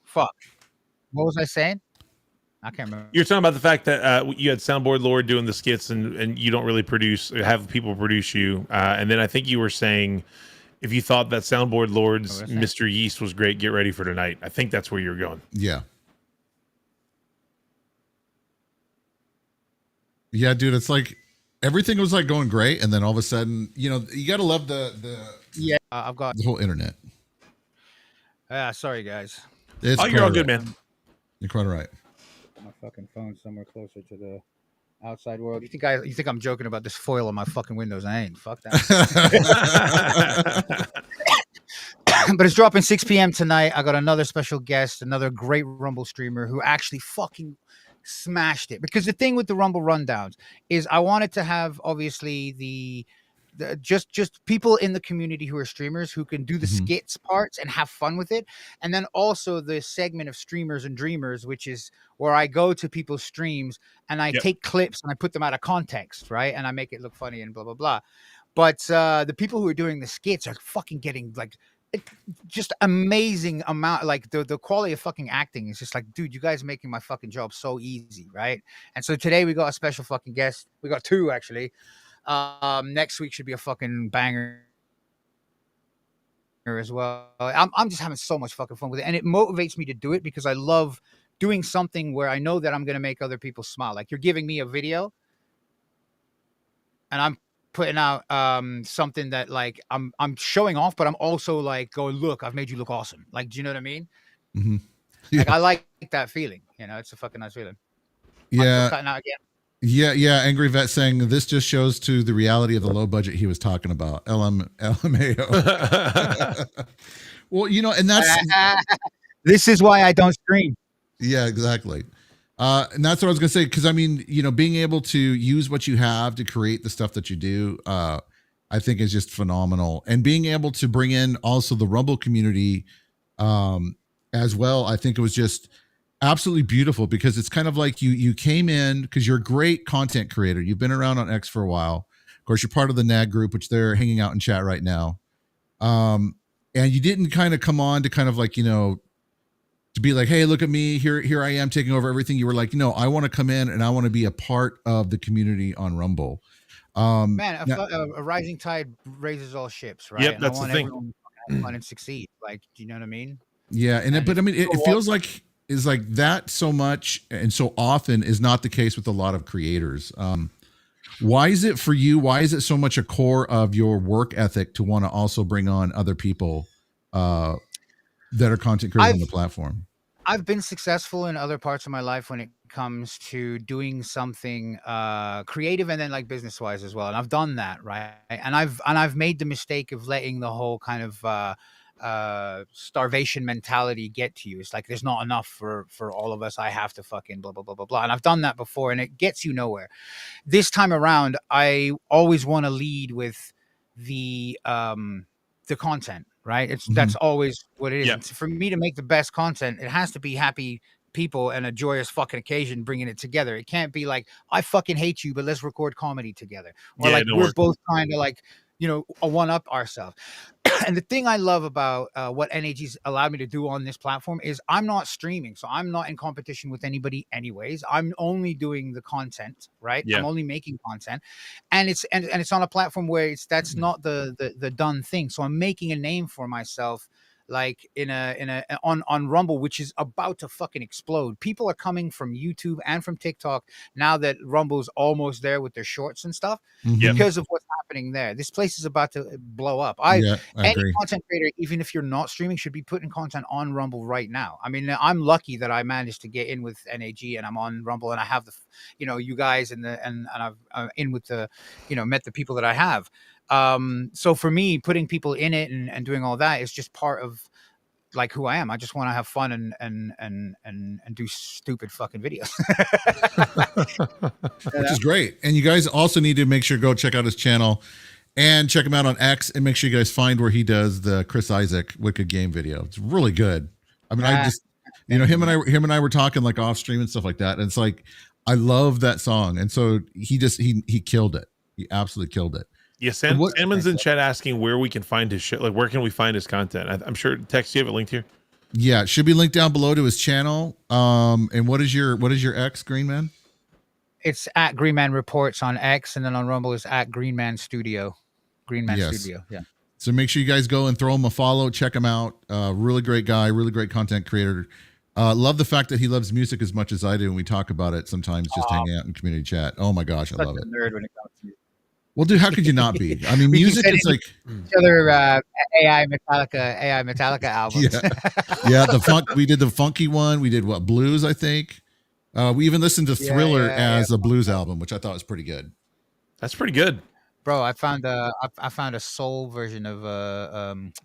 S3: Fuck. What was I saying? I can't remember.
S2: You're talking about the fact that you had Soundboard Lord doing the skits, and you don't really have people produce you. And then I think you were saying, if you thought that Soundboard Lord's Mr. Yeast was great, get ready for tonight. I think that's where you're going.
S1: Yeah. Yeah, dude, it's like everything was like going great, and then all of a sudden, you got to love the
S3: I've got
S1: the whole internet.
S3: Sorry guys.
S2: You're all good, man.
S1: You're quite all right.
S3: My fucking phone somewhere closer to the outside world. You think I'm joking about this foil on my fucking windows? I ain't. Fuck that. But it's dropping 6 p.m. tonight. I got another special guest, another great Rumble streamer who actually fucking smashed it. Because the thing with the Rumble rundowns is I wanted to have obviously the just people in the community who are streamers who can do the skits parts and have fun with it, and then also the segment of streamers and dreamers, which is where I go to people's streams and I take clips and I put them out of context, right, and I make it look funny and blah blah blah. But the people who are doing the skits are fucking getting like just amazing amount, like the quality of fucking acting is just like, dude, you guys are making my fucking job so easy, right? And so today we got a special fucking guest. We got two actually. Next week should be a fucking banger as well. I'm just having so much fucking fun with it, and it motivates me to do it because I love doing something where I know that I'm going to make other people smile. Like you're giving me a video and I'm putting out something that like I'm showing off, but I'm also like going, look, I've made you look awesome. Like, do you know what I mean?
S1: Mhm.
S3: Like
S1: Yeah.
S3: I like that feeling. You know, it's a fucking nice feeling.
S1: Yeah.
S3: Cutting out again.
S1: Yeah. Angry Vet saying this just shows to the reality of the low budget he was talking about. LMAO. Well, you know, and that's
S3: This is why I don't stream.
S1: yeah, exactly. And that's what I was gonna say, because I mean, you know, being able to use what you have to create the stuff that you do, I think is just phenomenal. And being able to bring in also the Rumble community as well, I think it was just absolutely beautiful, because it's kind of like you came in because you're a great content creator. You've been around on X for a while. Of course, you're part of the NAG group, which they're hanging out in chat right now. And you didn't kind of come on to kind of like, you know, to be like, hey, look at me, here I am taking over everything. You were like, no, I want to come in and I want to be a part of the community on Rumble.
S3: Man,
S1: now-
S3: a rising tide raises all ships, right?
S2: Yep,
S3: And
S2: that's
S3: I want
S2: the thing.
S3: everyone to have fun and succeed. Like, do you know what I mean?
S1: yeah, but I mean, it feels like is like that so much and so often is not the case with a lot of creators. Why is it for you? Why is it so much a core of your work ethic to want to also bring on other people that are content creators on the platform?
S3: I've been successful in other parts of my life when it comes to doing something creative and then like business wise as well. And I've done that, right? And I've made the mistake of letting the whole kind of starvation mentality get to you. It's like there's not enough for all of us. I have to fucking blah blah blah blah blah. And I've done that before, and it gets you nowhere. This time around, I always want to lead with the content, right? That's always what it is.
S2: Yeah.
S3: And for me to make the best content, it has to be happy people and a joyous fucking occasion bringing it together. It can't be like, I fucking hate you, but let's record comedy together. Or
S2: Yeah,
S3: like
S2: it don't
S3: we're
S2: work.
S3: both trying to like, you know, one up ourselves. And the thing I love about what NAG's allowed me to do on this platform is I'm not streaming, so I'm not in competition with anybody anyways. I'm only doing the content, right?
S2: Yeah.
S3: I'm only making content, and it's and it's on a platform where that's not the done thing. So I'm making a name for myself, like on Rumble, which is about to fucking explode. People are coming from YouTube and from TikTok now that Rumble's almost there with their shorts and stuff because of what's happening there. This place is about to blow up.
S1: I
S3: Any
S1: agree.
S3: content creator, even if you're not streaming, should be putting content on Rumble right now. I mean, I'm lucky that I managed to get in with NAG and I'm on Rumble and I have the, you know, you guys and I'm in with the, you know, met the people that I have. So for me, putting people in it and doing all that is just part of like who I am. I just want to have fun and do stupid fucking videos.
S1: Which is great. And you guys also need to make sure go check out his channel and check him out on X, and make sure you guys find where he does the Chris Isaac Wicked Game video. It's really good. I mean, I just, you know, him and I were talking like off stream and stuff like that. And it's like, I love that song. And so he killed it. He absolutely killed it.
S2: Yeah, Salmon's in chat asking where we can find his shit. Like, where can we find his content? I'm sure. Text, you have it linked here.
S1: Yeah, it should be linked down below to his channel. And what is your X, Green Man?
S3: It's at GreenManReports on X, and then on Rumble is at GreenMan Studio. Studio. Yeah.
S1: So make sure you guys go and throw him a follow. Check him out. Really great guy. Really great content creator. Love the fact that he loves music as much as I do, and we talk about it sometimes just hanging out in community chat. Oh my gosh, I love it.
S3: Nerd when it comes to music.
S1: Well, dude, how could you not be? I mean, music is like
S3: other AI Metallica albums.
S1: Yeah, we did the funky one. We did what, blues, I think. We even listened to Thriller as a blues album, which I thought was pretty good.
S2: That's pretty good.
S3: Bro, I found a soul version of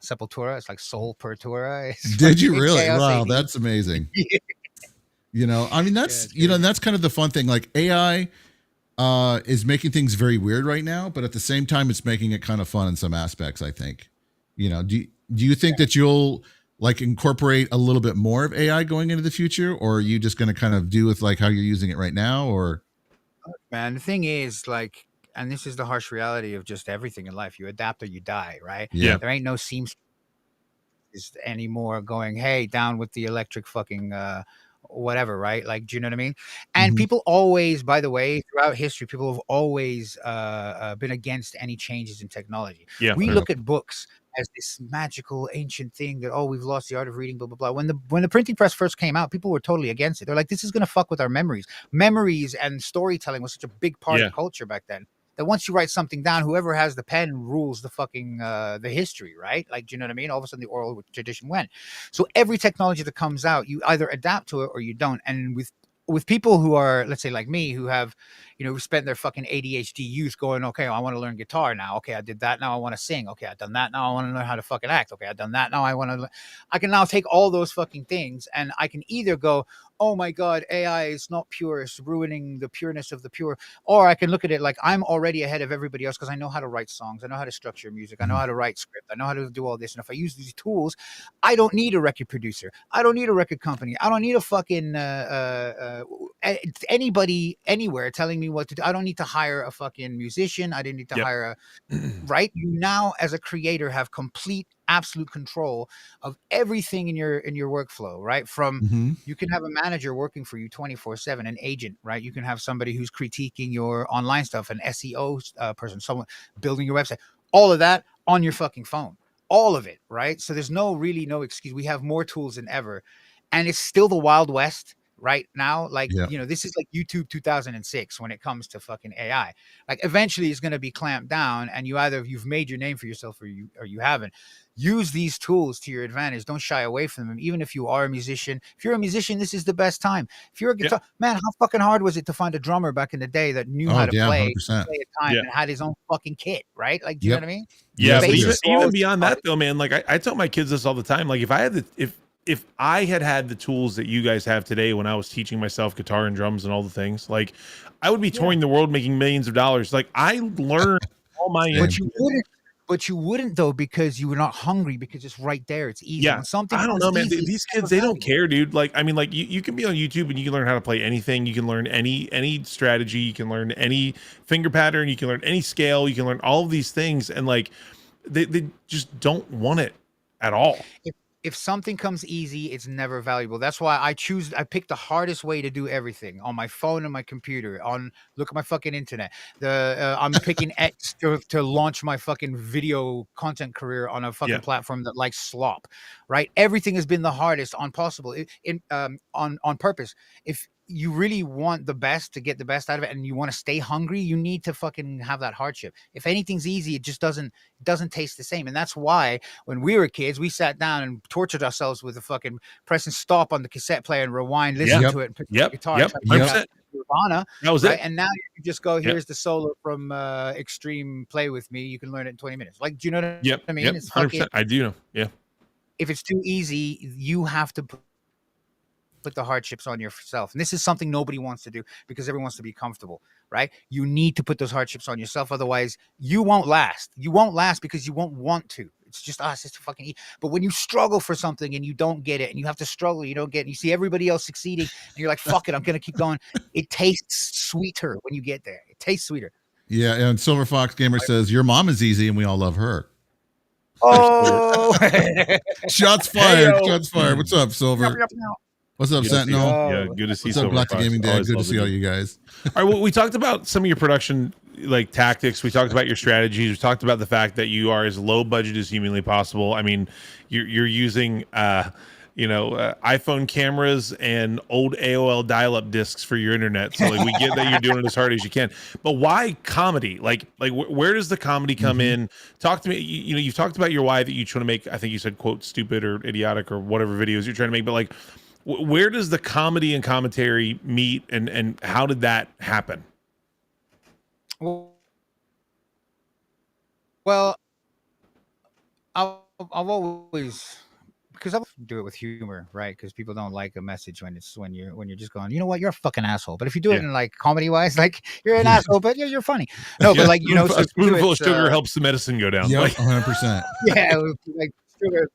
S3: Sepultura. It's like Soul Pertura.
S1: Did you really? Wow, that's amazing. You know, I mean, that's you know, and that's kind of the fun thing. Like AI is making things very weird right now, but at the same time, it's making it kind of fun in some aspects, I think. You know, do you think that you'll like incorporate a little bit more of AI going into the future, or are you just going to kind of do with like how you're using it right now? Or
S3: man, the thing is, like, and this is the harsh reality of just everything in life: you adapt or you die, right?
S1: Yeah.
S3: There ain't no seamstress anymore going, hey, down with the electric fucking whatever, right? Like, do you know what I mean? And people always, by the way, throughout history, people have always been against any changes in technology.
S2: Yeah.
S3: We look at books as this magical ancient thing that, oh, we've lost the art of reading, blah blah blah. When the printing press first came out, people were totally against it. They're like, this is gonna fuck with our memories. Memories and storytelling was such a big part of culture back then, that once you write something down, whoever has the pen rules the fucking the history, right? Like, do you know what I mean? All of a sudden the oral tradition went. So every technology that comes out, you either adapt to it or you don't. And with people who are, let's say like me, who have, you know, spent their fucking ADHD youth going, okay, I want to learn guitar now. Okay, I did that. Now I want to sing. Okay, I've done that. Now I want to learn how to fucking act. Okay, I've done that. Now I can now take all those fucking things and I can either go, oh my God, AI is not pure. It's ruining the pureness of the pure. Or I can look at it like I'm already ahead of everybody else because I know how to write songs. I know how to structure music. I know how to write script. I know how to do all this. And if I use these tools, I don't need a record producer. I don't need a record company. I don't need a fucking anybody anywhere telling me what to do. I don't need to hire a fucking musician. I didn't need to hire a right. You now, as a creator, have complete, absolute control of everything in your workflow, right? From you can have a manager working for you 24/7, an agent, right? You can have somebody who's critiquing your online stuff, an SEO person, someone building your website, all of that on your fucking phone, all of it, right? So there's no excuse. We have more tools than ever, and it's still the Wild West right now. Like, you know, this is like YouTube 2006 when it comes to fucking AI. Like, eventually it's going to be clamped down, and you've made your name for yourself or you haven't. Use these tools to your advantage. Don't shy away from them. Even if you are a musician, if you're a musician, this is the best time. If you're a guitar man, how fucking hard was it to find a drummer back in the day that knew how to play a time and had his own fucking kit, right? Like, do you know what I mean?
S2: Yeah, but even beyond that though, man, like I tell my kids this all the time. Like, if I had the tools that you guys have today when I was teaching myself guitar and drums and all the things, like I would be touring the world making millions of dollars. Like, I learned all my
S3: but you wouldn't though, because you were not hungry, because it's right there. It's easy.
S2: Yeah.
S3: When something
S2: I don't know, man.
S3: easy,
S2: These kids, they don't care, dude. Like, I mean, like you can be on YouTube and you can learn how to play anything. You can learn any strategy. You can learn any finger pattern. You can learn any scale. You can learn all of these things. And like, they just don't want it at all.
S3: If something comes easy, it's never valuable. That's why I pick the hardest way to do everything on my phone and my computer. Look at my fucking internet. I'm picking X to launch my fucking video content career on a fucking platform that likes slop, right? Everything has been the hardest on purpose. If you really want the best, to get the best out of it, and you want to stay hungry, you need to fucking have that hardship. If anything's easy, it just doesn't taste the same. And that's why when we were kids, we sat down and tortured ourselves with the fucking pressing stop on the cassette player and rewind, listen to it, and pick up the guitar. Nirvana,
S2: that was it.
S3: And now you can just go, here's the solo from Extreme, play with me. You can learn it in 20 minutes. Like, do you know what I mean? It's
S2: 100%. I do know. Yeah.
S3: If it's too easy, you have to put the hardships on yourself. And this is something nobody wants to do, because everyone wants to be comfortable, right? You need to put those hardships on yourself. Otherwise you won't last. You won't last because you won't want to. It's just us. It's fucking easy. But when you struggle for something and you don't get it, and you have to struggle, you don't get it, you see everybody else succeeding, and you're like, fuck it, I'm going to keep going. It tastes sweeter when you get there. It tastes sweeter.
S1: Yeah. And Silver Fox Gamer says, your mom is easy and we all love her.
S3: Oh,
S1: shots fired. Shots fired. What's up, Silver? What's up, Sentinel?
S2: Yeah, good to see.
S1: What's up, Galactic Gaming Dad? Good to see all you guys.
S2: All right, well, we talked about some of your production like tactics. We talked about your strategies. We talked about the fact that you are as low budget as humanly possible. I mean, you're using iPhone cameras and old AOL dial-up discs for your internet. So like, we get that you're doing it as hard as you can. But why comedy? Like where does the comedy come in? Talk to me. You've talked about your why that you try to make. I think you said quote stupid or idiotic or whatever videos you're trying to make. But like, where does the comedy and commentary meet, and how did that happen?
S3: Well, I've always, because I do it with humor, right? Because people don't like a message when you're just going, you know what, you're a fucking asshole. But if you do it in like comedy wise, like you're an asshole, but you're funny. No, but like, so
S2: a spoonful of sugar helps the medicine go down.
S1: Yeah,
S2: like,
S1: 100%.
S3: Yeah, like sugar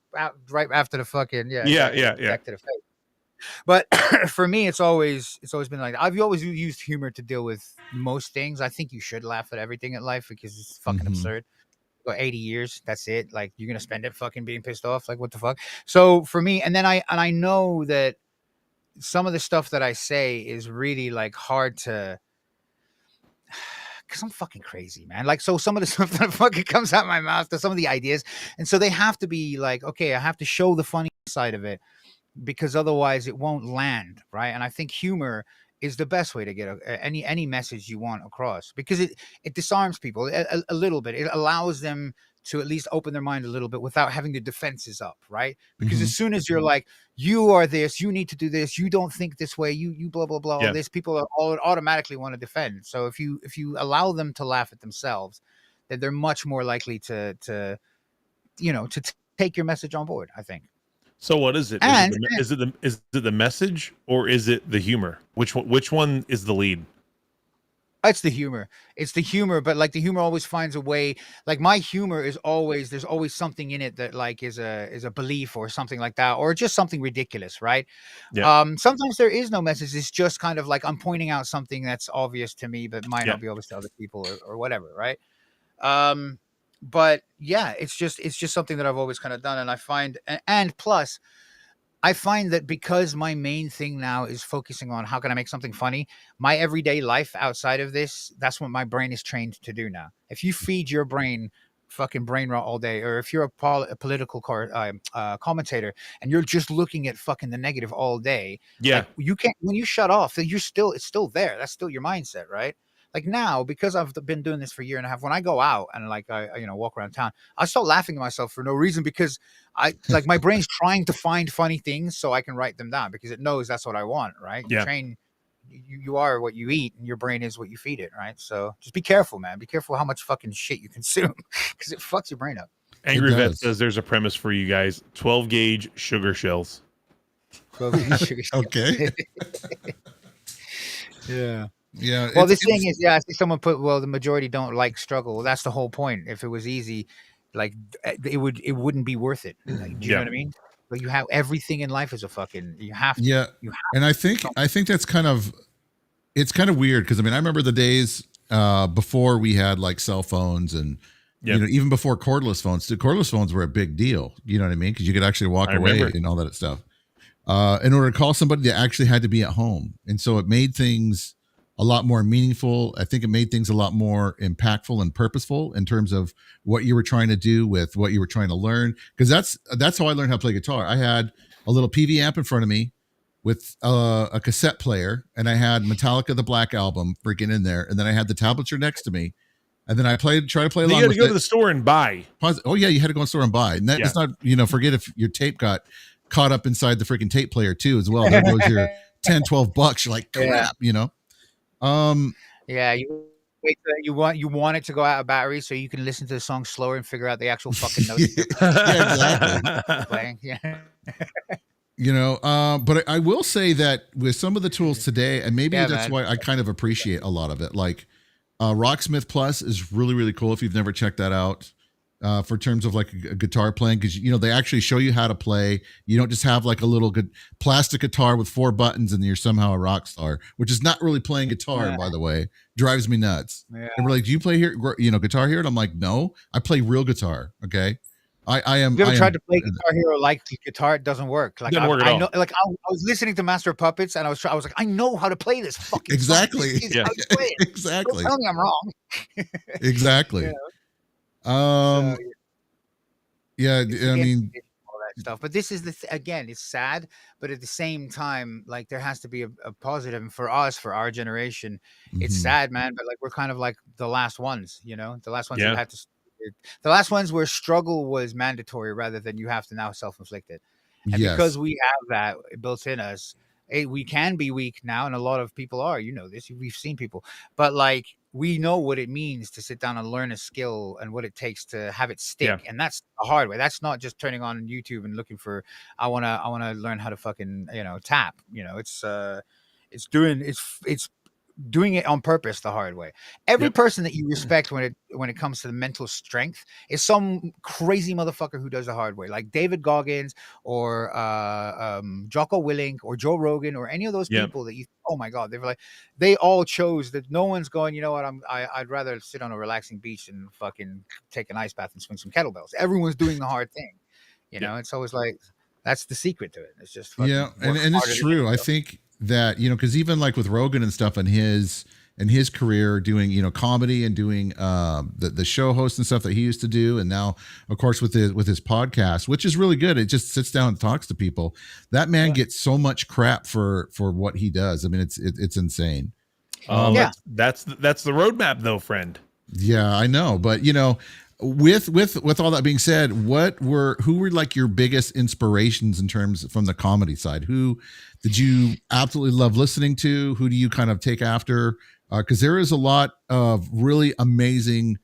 S3: right after the fucking back to the face. But for me, it's always been like that. I've always used humor to deal with most things. I think you should laugh at everything in life because it's fucking absurd. Or 80 years, that's it. Like, you're gonna spend it fucking being pissed off. Like, what the fuck? So for me, and then I know that some of the stuff that I say is really like hard to, because I'm fucking crazy, man. Like, so some of the stuff that fucking comes out my mouth, some of the ideas, and so they have to be like, okay, I have to show the funny side of it, because otherwise it won't land, right? And I think humor is the best way to get any message you want across, because it disarms people a little bit. It allows them to at least open their mind a little bit without having the defenses up, right? Because as soon as you're like, you are this, you need to do this, you don't think this way, you blah blah blah, all this, people are all automatically want to defend. So if you allow them to laugh at themselves, then they're much more likely to take your message on board, I think.
S2: So what is it? Is it the message, or is it the humor? Which one is the lead?
S3: It's the humor. It's the humor, but like the humor always finds a way. Like my humor is always, there's always something in it that like is a belief or something like that, or just something ridiculous, right?
S2: Yeah.
S3: Sometimes there is no message. It's just kind of like I'm pointing out something that's obvious to me, but might not be obvious to other people or whatever, right? But yeah, it's just something that I've always kind of done, and I find, and plus, I find that because my main thing now is focusing on how can I make something funny, my everyday life outside of this, that's what my brain is trained to do now. If you feed your brain fucking brain rot all day, or if you're a political commentator and you're just looking at fucking the negative all day, like, you can't, when you shut off, it's still there. That's still your mindset, right? Like now, because I've been doing this for a year and a half, when I go out and like I walk around town, I start laughing at myself for no reason, because like my brain's trying to find funny things so I can write them down, because it knows that's what I want, right? You train, you are what you eat, and your brain is what you feed it, right? So just be careful, man. Be careful how much fucking shit you consume, because it fucks your brain up.
S2: Angry Vet says there's a premise for you guys: 12 gauge sugar shells.
S3: 12 gauge sugar shells.
S1: Okay.
S3: Yeah.
S1: Yeah.
S3: Well, the thing is, I see someone put, well, the majority don't like struggle. Well, that's the whole point. If it was easy, like it wouldn't be worth it. Like, do you know what I mean? But you have everything in life is a fucking, you have to.
S1: Yeah. And I think that's it's kind of weird, because I mean, I remember the days before we had like cell phones, and even before cordless phones. The cordless phones were a big deal. You know what I mean? Because you could actually walk away and all that stuff. In order to call somebody, they actually had to be at home, and so it made things a lot more meaningful. I think it made things a lot more impactful and purposeful in terms of what you were trying to do with what you were trying to learn. Because that's how I learned how to play guitar. I had a little PV amp in front of me with a cassette player, and I had Metallica the Black Album freaking in there, and then I had the tablature next to me, and then I tried to play along.
S2: You had to go to the store and buy.
S1: Oh yeah, you had to go to the store and buy. And that's not, forget if your tape got caught up inside the freaking tape player too as well. There goes your $10-12. You're like, crap,
S3: Yeah, you wait you want it to go out of battery so you can listen to the song slower and figure out the actual fucking notes.
S1: Exactly.
S3: Playing. Yeah.
S1: But I will say that with some of the tools today, and maybe that's why I kind of appreciate a lot of it. Like Rocksmith Plus is really, really cool if you've never checked that out. For terms of like a guitar playing, because they actually show you how to play. You don't just have like a little good plastic guitar with 4 buttons and you're somehow a rock star, which is not really playing guitar, by the way. Drives me nuts. Yeah. And we're like, do you play here, guitar here? And I'm like, no, I play real guitar. Okay. I am.
S3: You ever tried to play Guitar Hero like guitar? It doesn't work. Like
S2: doesn't work at all.
S3: I know, like I was listening to Master of Puppets, and I was like, I know how to play this fucking
S1: exactly.
S3: Song. Yeah.
S1: Exactly.
S3: Don't tell me I'm wrong.
S1: Exactly. Yeah, I mean,
S3: all that stuff. But this is again, it's sad, but at the same time, like there has to be a positive. And for us, for our generation, it's sad, man. But like we're kind of like the last ones, the last ones that had to. The last ones where struggle was mandatory rather than you have to now self-inflict it. And because we have that built in us, we can be weak now, and a lot of people are. This. We've seen people, but like we know what it means to sit down and learn a skill and what it takes to have it stick, and that's the hard way. That's not just turning on YouTube and looking for. I wanna learn how to fucking tap. It's doing it on purpose the hard way. Every person that you respect when it comes to the mental strength is some crazy motherfucker who does the hard way, like David Goggins or Jocko Willink or Joe Rogan or any of those people that you, oh my God, they all chose that. No one's going, you know what, I'd rather sit on a relaxing beach and fucking take an ice bath and swing some kettlebells. Everyone's doing the hard thing. It's always like, That's the secret to it. It's just
S1: yeah, and it's true. I think that, you know, because even like with Rogan and stuff and his career doing, you know, comedy and doing the show host and stuff that he used to do, and now of course with his podcast, which is really good. It just sits down and talks to people. That man gets so much crap for what he does. I mean, it's insane.
S2: That's the roadmap though, friend.
S1: Yeah, I know, but you know, with all that being said, who were like your biggest inspirations in terms from the comedy side? Who did you absolutely love listening to? Who do you kind of take after? Because there is a lot of really amazing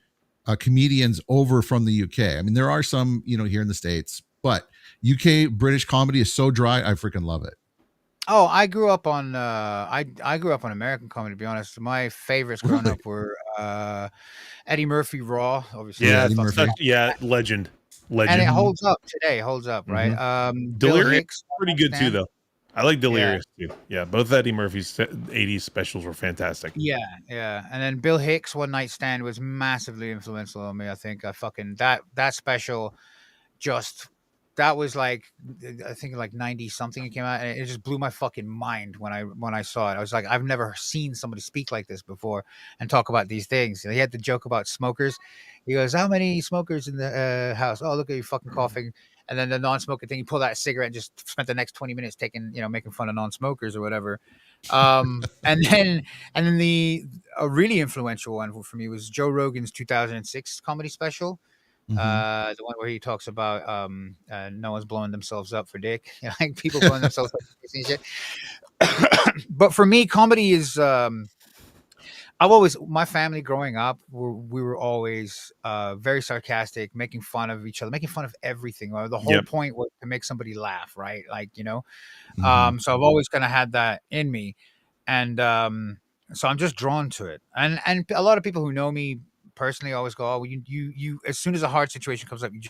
S1: comedians over from the UK. I mean, there are some, you know, here in the States, but UK British comedy is so dry. I freaking love it.
S3: Oh, I grew up on I grew up on American comedy, to be honest. My favorites growing up were Eddie Murphy Raw, obviously.
S2: Yeah,
S1: Eddie Murphy.
S2: Legend.
S3: And it holds up today, right? Bill
S2: Delirious
S3: Hicks,
S2: pretty good too though. I like Delirious too. Yeah, both Eddie Murphy's 80s specials were fantastic.
S3: Yeah. And then Bill Hicks One Night Stand was massively influential on me. I think that special just that was like, I think like 90 something it came out, and it just blew my fucking mind when I saw it. I was like, I've never seen somebody speak like this before and talk about these things. He had the joke about smokers. He goes, how many smokers in the house? Oh, look at you fucking coughing. And then the non-smoker thing, he pulled out a cigarette and just spent the next 20 minutes making fun of non-smokers or whatever. And then a really influential one for me was Joe Rogan's 2006 comedy special. The one where he talks about no one's blowing themselves up for dick, like people blowing themselves up for and shit. But for me, comedy is my family growing up, we were always very sarcastic, making fun of each other, making fun of everything. The whole point was to make somebody laugh, right? Like, so I've always kind of had that in me, and so I'm just drawn to it. And a lot of people who know me personally always go, oh, you as soon as a hard situation comes up, you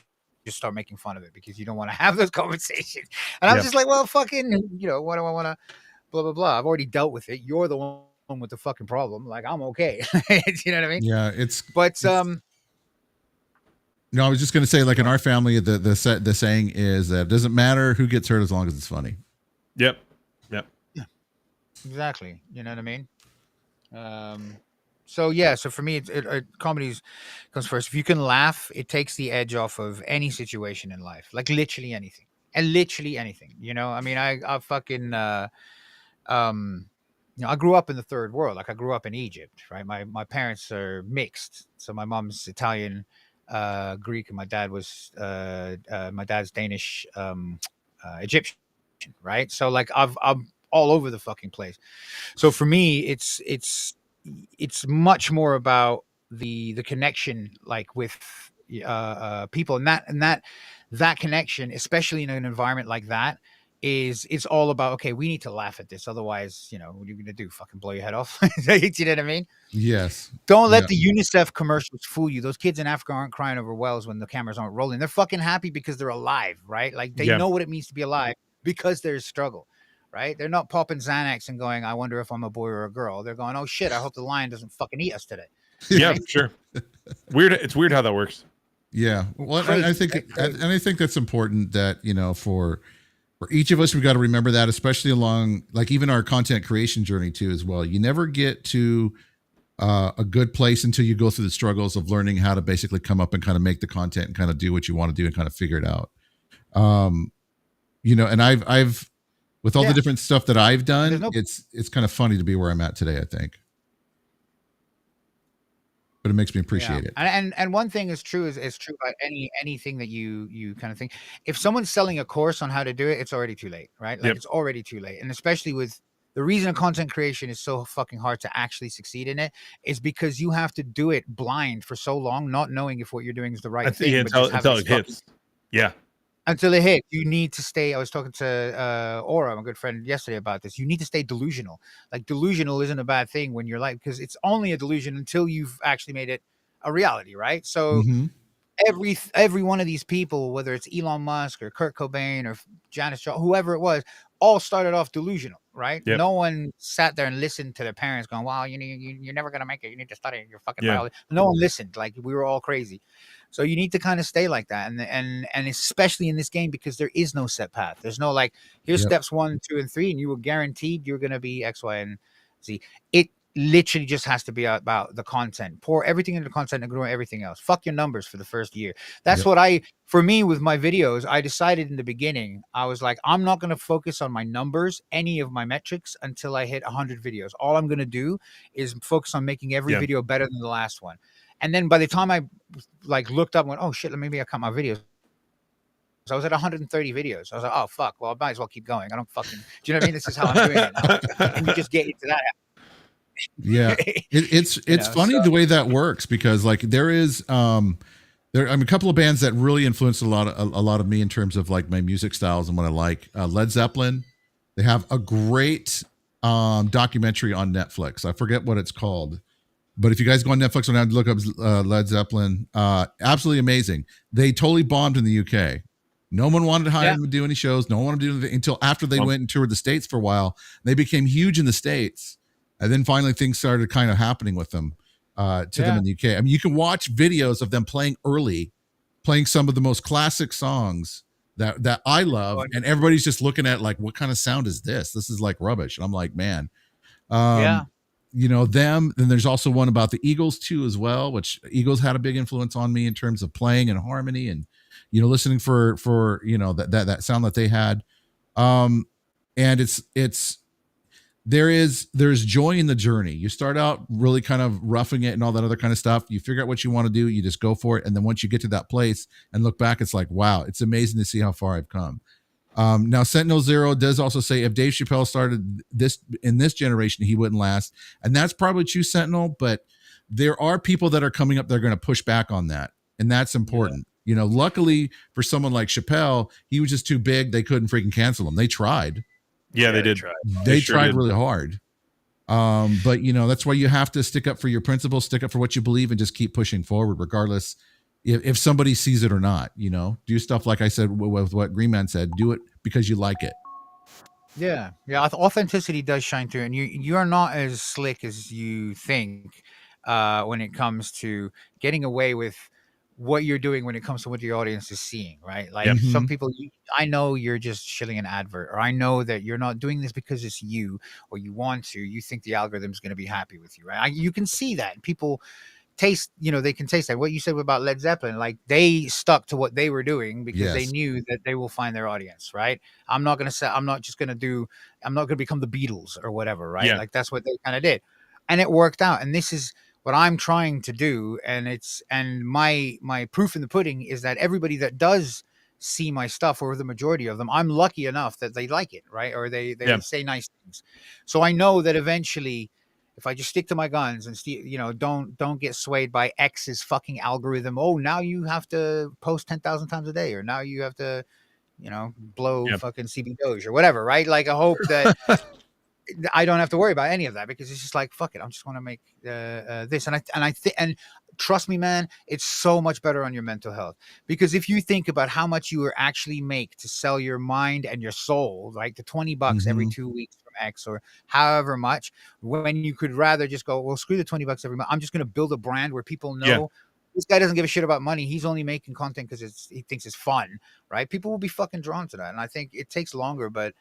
S3: just start making fun of it because you don't want to have those conversations. And I'm just like, well, fucking, what do I want to blah blah blah? I've already dealt with it. You're the one with the fucking problem. Like, I'm okay. You know what I mean?
S1: Yeah,
S3: no,
S1: I was just gonna say, like in our family, the saying is that it doesn't matter who gets hurt as long as it's funny.
S2: Yep.
S3: Yeah, exactly. You know what I mean? So for me, comedy comes first. If you can laugh, it takes the edge off of any situation in life, like literally anything. I mean, I fucking I grew up in the third world. Like, I grew up in Egypt, right? My parents are mixed, so my mom's Italian, Greek, and my dad's Danish, Egyptian, right? So like I'm all over the fucking place. So for me, it's much more about the connection, like with people, and that connection, especially in an environment like that, it's all about, okay, we need to laugh at this, otherwise, what are you gonna do? Fucking blow your head off? Do you know what I mean?
S1: Yes.
S3: Don't let the UNICEF commercials fool you. Those kids in Africa aren't crying over wells when the cameras aren't rolling. They're fucking happy because they're alive, right? Like, they know what it means to be alive because there's struggle. Right? They're not popping Xanax and going, I wonder if I'm a boy or a girl. They're going, oh shit, I hope the lion doesn't fucking eat us today.
S2: Yeah, sure. Weird. It's weird how that works.
S1: Yeah. Well, I think that's important that, for each of us, we got to remember that, especially along, like, even our content creation journey too, as well. You never get to a good place until you go through the struggles of learning how to basically come up and kind of make the content and kind of do what you want to do and kind of figure it out. And I've with all the different stuff that I've done, it's kind of funny to be where I'm at today, I think. But it makes me appreciate it.
S3: And one thing is true about anything that you kind of think. If someone's selling a course on how to do it, it's already too late, right? Like, it's already too late. And especially with the reason content creation is so fucking hard to actually succeed in it is because you have to do it blind for so long, not knowing if what you're doing is the right thing.
S2: Until it hits. Yeah.
S3: Until it hit, you need to stay. I was talking to Aura, my good friend, yesterday about this. You need to stay delusional. Like, delusional isn't a bad thing when you're like, because it's only a delusion until you've actually made it a reality, right? So every one of these people, whether it's Elon Musk or Kurt Cobain or Janis Joplin, whoever it was, all started off delusional, right?
S2: Yep.
S3: No one sat there and listened to their parents going, "Wow, you're never gonna make it. You need to study your fucking biology." No one listened. Like, we were all crazy. So you need to kind of stay like that, and especially in this game, because there is no set path. There's no like, here's steps 1, 2, and 3, and you were guaranteed you're gonna be X, Y, and Z. It literally just has to be about the content. Pour everything into the content and ignore everything else. Fuck your numbers for the first year. That's what for me with my videos, I decided in the beginning, I was like, I'm not going to focus on my numbers, any of my metrics, until I hit 100 videos. All I'm going to do is focus on making every video better than the last one. And then by the time I like looked up and went, oh shit, maybe I cut my videos. So I was at 130 videos. I was like, oh fuck, well, I might as well keep going. I don't fucking, do you know what I mean? This is how I'm doing it now. And you just get into that.
S1: Yeah, it's funny the way that works, because like there is a couple of bands that really influenced a lot of me in terms of like my music styles and what I like. Led Zeppelin, they have a great documentary on Netflix. I forget what it's called, but if you guys go on Netflix and have to look up Led Zeppelin, absolutely amazing. They totally bombed in the UK. No one wanted to hire them to do any shows. No one wanted to do anything until after they went and toured the States for a while. They became huge in the States. And then finally things started kind of happening with them to them in the UK. I mean, you can watch videos of them playing some of the most classic songs that I love. And everybody's just looking at like, what kind of sound is this? This is like rubbish. And I'm like, man, you know, them. Then there's also one about the Eagles too, as well, which Eagles had a big influence on me in terms of playing and harmony and, you know, listening for, you know, that sound that they had. And there's joy in the journey. You start out really kind of roughing it and all that other kind of stuff. You figure out what you want to do. You just go for it. And then once you get to that place and look back, it's like, wow, it's amazing to see how far I've come. Now Sentinel Zero does also say if Dave Chappelle started this in this generation, he wouldn't last. And that's probably true, Sentinel, but there are people that are coming up that are going to push back on that. And that's important. You know, luckily for someone like Chappelle, he was just too big. They couldn't freaking cancel him. They tried.
S2: Yeah, they did.
S1: They tried really hard. But you know, that's why you have to stick up for your principles, stick up for what you believe, and just keep pushing forward, regardless if somebody sees it or not. You know, do stuff like I said with what Green Man said. Do it because you like it.
S3: Yeah. Authenticity does shine through, and you are not as slick as you think when it comes to getting away with what you're doing when it comes to what the audience is seeing, right? Like some people, I know you're just shilling an advert, or I know that you're not doing this because it's you or you want to. You think the algorithm is going to be happy with you, right? You can see that. People taste, you know, they can taste that. What you said about Led Zeppelin, like they stuck to what they were doing because they knew that they will find their audience, right? I'm not going to become the Beatles or whatever, right? Like that's what they kind of did. And it worked out. And this is what I'm trying to do, and my proof in the pudding is that everybody that does see my stuff, or the majority of them, I'm lucky enough that they like it, right? Or they say nice things. So I know that eventually, if I just stick to my guns and you know, don't get swayed by X's fucking algorithm. Oh, now you have to post 10,000 times a day, or now you have to, you know, blow fucking CB Doge or whatever, right? Like I hope that. I don't have to worry about any of that, because it's just like, fuck it. I just want to make this. And trust me, man, it's so much better on your mental health, because if you think about how much you actually make to sell your mind and your soul, like the $20 every 2 weeks from X or however much, when you could rather just go, well, screw the $20 every month. I'm just going to build a brand where people know this guy doesn't give a shit about money. He's only making content because he thinks it's fun, right? People will be fucking drawn to that. And I think it takes longer, but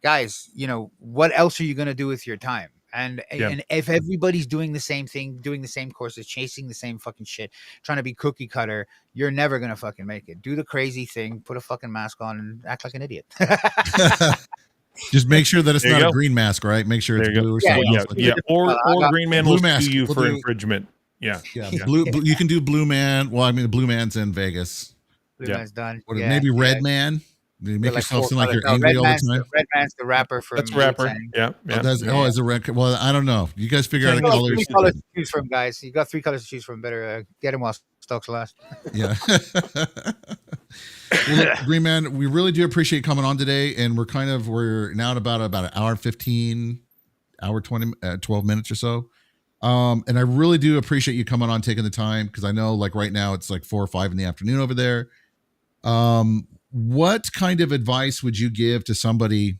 S3: guys, you know, what else are you going to do with your time? And if everybody's doing the same thing, doing the same courses, chasing the same fucking shit, trying to be cookie cutter, you're never going to fucking make it. Do the crazy thing, put a fucking mask on and act like an idiot.
S1: Just make sure that it's not a green mask, right? Make sure it's blue or something else.
S2: Or Green Man will
S1: mask
S2: sue you for infringement.
S1: Blue, you can do Blue Man. Well, I mean, the Blue Man's in Vegas.
S3: Blue Man's done.
S1: Maybe Red Man. You make yourself seem like you're angry all the time.
S3: Red Man's the rapper from.
S2: That's rapper.
S1: Is a red. Well, I don't know. You guys figure out a color.
S3: 3 colors to choose from, guys. You got 3 colors to choose from. Better get him while stocks last.
S1: Yeah. Well, look, Green Man, we really do appreciate coming on today, and we're now at about an hour 15, hour 20, 12 minutes or so. And I really do appreciate you coming on, taking the time, because I know like right now it's like 4 or 5 in the afternoon over there. What kind of advice would you give to somebody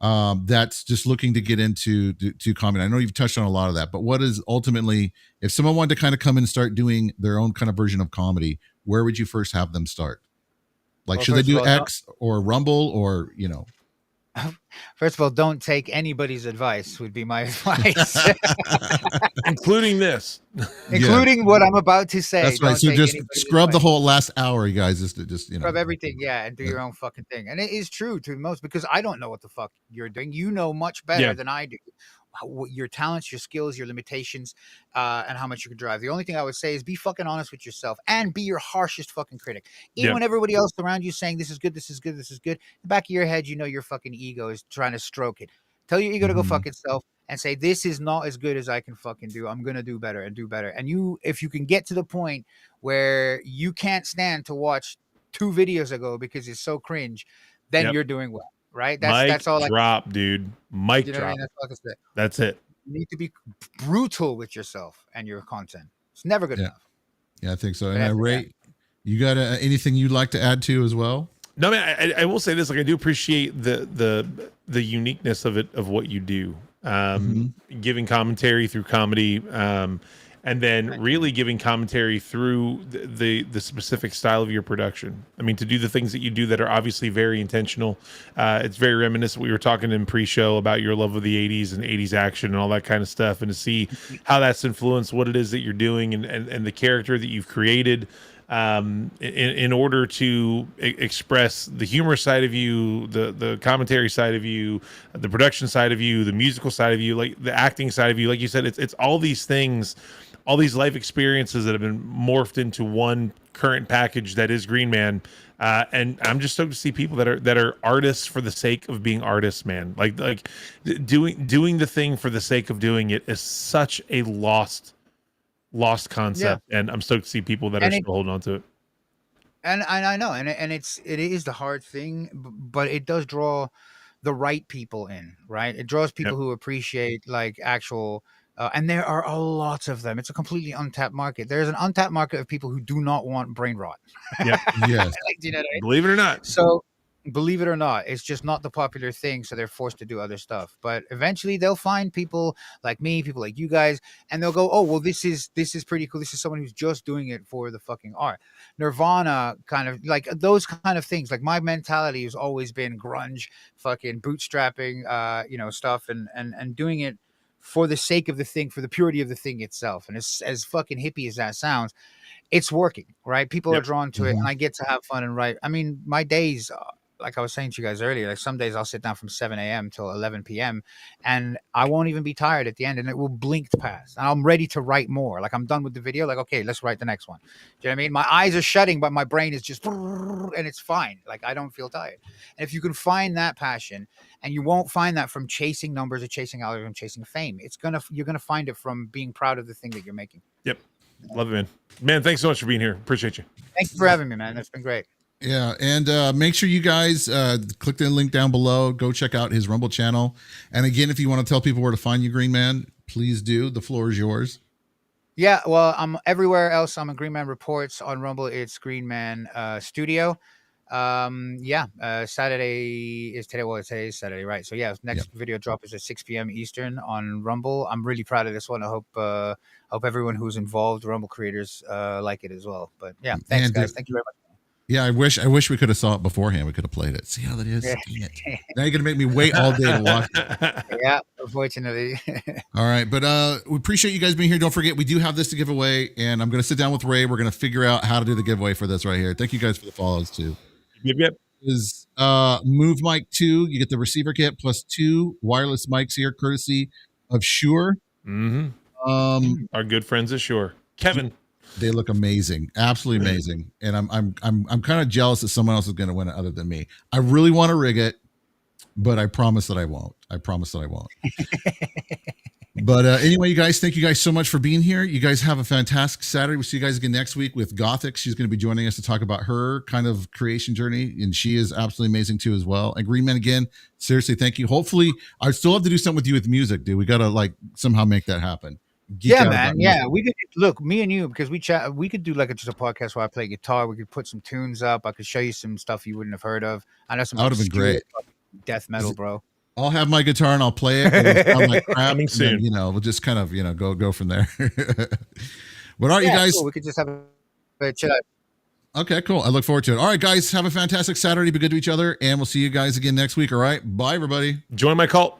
S1: that's just looking to get into to comedy? I know you've touched on a lot of that, but what is ultimately, if someone wanted to kind of come in and start doing their own kind of version of comedy, where would you first have them start? Like, should they do X or Rumble or, you know?
S3: First of all, don't take anybody's advice would be my advice.
S2: Including this.
S3: Including what I'm about to say.
S1: That's right. So just scrub the whole last hour, you guys. Just you know.
S3: Scrub everything, and do your own fucking thing. And it is true to most, because I don't know what the fuck you're doing. You know much better than I do. Your talents, your skills, your limitations, and how much you can drive. The only thing I would say is be fucking honest with yourself and be your harshest fucking critic. Even when everybody else around you is saying this is good, this is good, this is good, in the back of your head, you know your fucking ego is trying to stroke it. Tell your ego to go fuck itself and say, this is not as good as I can fucking do. I'm gonna do better and do better. And if you can get to the point where you can't stand to watch 2 videos ago because it's so cringe, then you're doing well. Right? That's all.
S2: Drop, dude. Mic drop.
S3: I mean? That's all I can say.
S2: That's it.
S3: You need to be brutal with yourself and your content. It's never good enough.
S1: Yeah, I think so. And Ray, you got anything you'd like to add to as well?
S2: No, man. I will say this: like, I do appreciate the uniqueness of it, of what you do. Giving commentary through comedy. And then really giving commentary through the specific style of your production. I mean, to do the things that you do that are obviously very intentional. It's very reminiscent. We were talking in pre-show about your love of the 80s and 80s action and all that kind of stuff, and to see how that's influenced what it is that you're doing and the character that you've created in order to express the humor side of you, the commentary side of you, the production side of you, the musical side of you, like the acting side of you. Like you said, it's all these things, all these life experiences that have been morphed into one current package that is Green Man. And I'm just stoked to see people that are artists for the sake of being artists, man. Like doing the thing for the sake of doing it is such a lost concept. And I'm stoked to see people that are still holding on to it.
S3: And I know, and it is the hard thing, but it does draw the right people in, right? It draws people who appreciate like actual. And there are a lot of them. It's a completely untapped market. There's an untapped market of people who do not want brain rot.
S2: Yeah.
S1: Yes.
S3: Like, do you know what I mean?
S2: Believe it or not.
S3: So, believe it or not, it's just not the popular thing. So they're forced to do other stuff. But eventually, they'll find people like me, people like you guys, and they'll go, "Oh, well, this is pretty cool. This is someone who's just doing it for the fucking art." Nirvana, kind of like those kind of things. Like my mentality has always been grunge, fucking bootstrapping, stuff, and doing it for the sake of the thing, for the purity of the thing itself. And as fucking hippie as that sounds, it's working, right? People are drawn to it, and I get to have fun and write. I mean, my days, like I was saying to you guys earlier, like some days I'll sit down from 7 a.m. till 11 p.m. and I won't even be tired at the end, and it will blink past. And I'm ready to write more. Like I'm done with the video. Like, okay, let's write the next one. Do you know what I mean? My eyes are shutting, but my brain is just, and it's fine. Like I don't feel tired. And if you can find that passion, and you won't find that from chasing numbers or chasing algorithm, chasing fame, you're gonna find it from being proud of the thing that you're making.
S2: Yep. Love it, man. Man, thanks so much for being here. Appreciate you.
S3: Thank you for having me, man. That's been great.
S1: Yeah, and make sure you guys click the link down below. Go check out his Rumble channel. And again, if you want to tell people where to find you, Green Man, please do. The floor is yours.
S3: Yeah, well, I'm everywhere else. I'm on GreenManReports. On Rumble, it's Green Man Studio. Saturday is today. Well, today is Saturday, right? So next video drop is at 6 p.m. Eastern on Rumble. I'm really proud of this one. I hope everyone who's involved, Rumble creators, like it as well. But yeah, thanks guys. Thank you very much.
S1: Yeah, I wish we could have saw it beforehand. We could have played it. See how that is? Now you're gonna make me wait all day to watch it.
S3: Yeah, unfortunately.
S1: All right, but we appreciate you guys being here. Don't forget, we do have this to give away, and I'm gonna sit down with Ray. We're gonna figure out how to do the giveaway for this right here. Thank you guys for the follows too.
S2: Yep.
S1: Is Move Mic 2. You get the receiver kit plus 2 wireless mics here, courtesy of Shure.
S2: Our good friends at Shure. Kevin.
S1: They look amazing, absolutely amazing, and I'm kind of jealous that someone else is going to win it other than me. I really want to rig it, but I promise that I won't. But anyway, you guys, thank you guys so much for being here. You guys have a fantastic Saturday. We'll see you guys again next week with Gothic. She's going to be joining us to talk about her kind of creation journey, and she is absolutely amazing too as well. And Green Man, again, seriously, thank you. Hopefully, I still have to do something with you with music, dude. We got to like somehow make that happen.
S3: Yeah, man. Yeah, we could look, me and you, because we chat. We could do like just a podcast where I play guitar. We could put some tunes up. I could show you some stuff you wouldn't have heard of. I know some.
S1: That would have been great.
S3: Death metal, bro.
S1: I'll have my guitar and I'll play it. It'll sound like crap,
S2: Coming
S1: and
S2: soon.
S1: then, we'll just kind of, go from there. But all right, you guys.
S3: Cool. We could just have a chill out.
S1: Okay, cool. I look forward to it. All right, guys, have a fantastic Saturday. Be good to each other, and we'll see you guys again next week. All right, bye, everybody.
S2: Join my cult.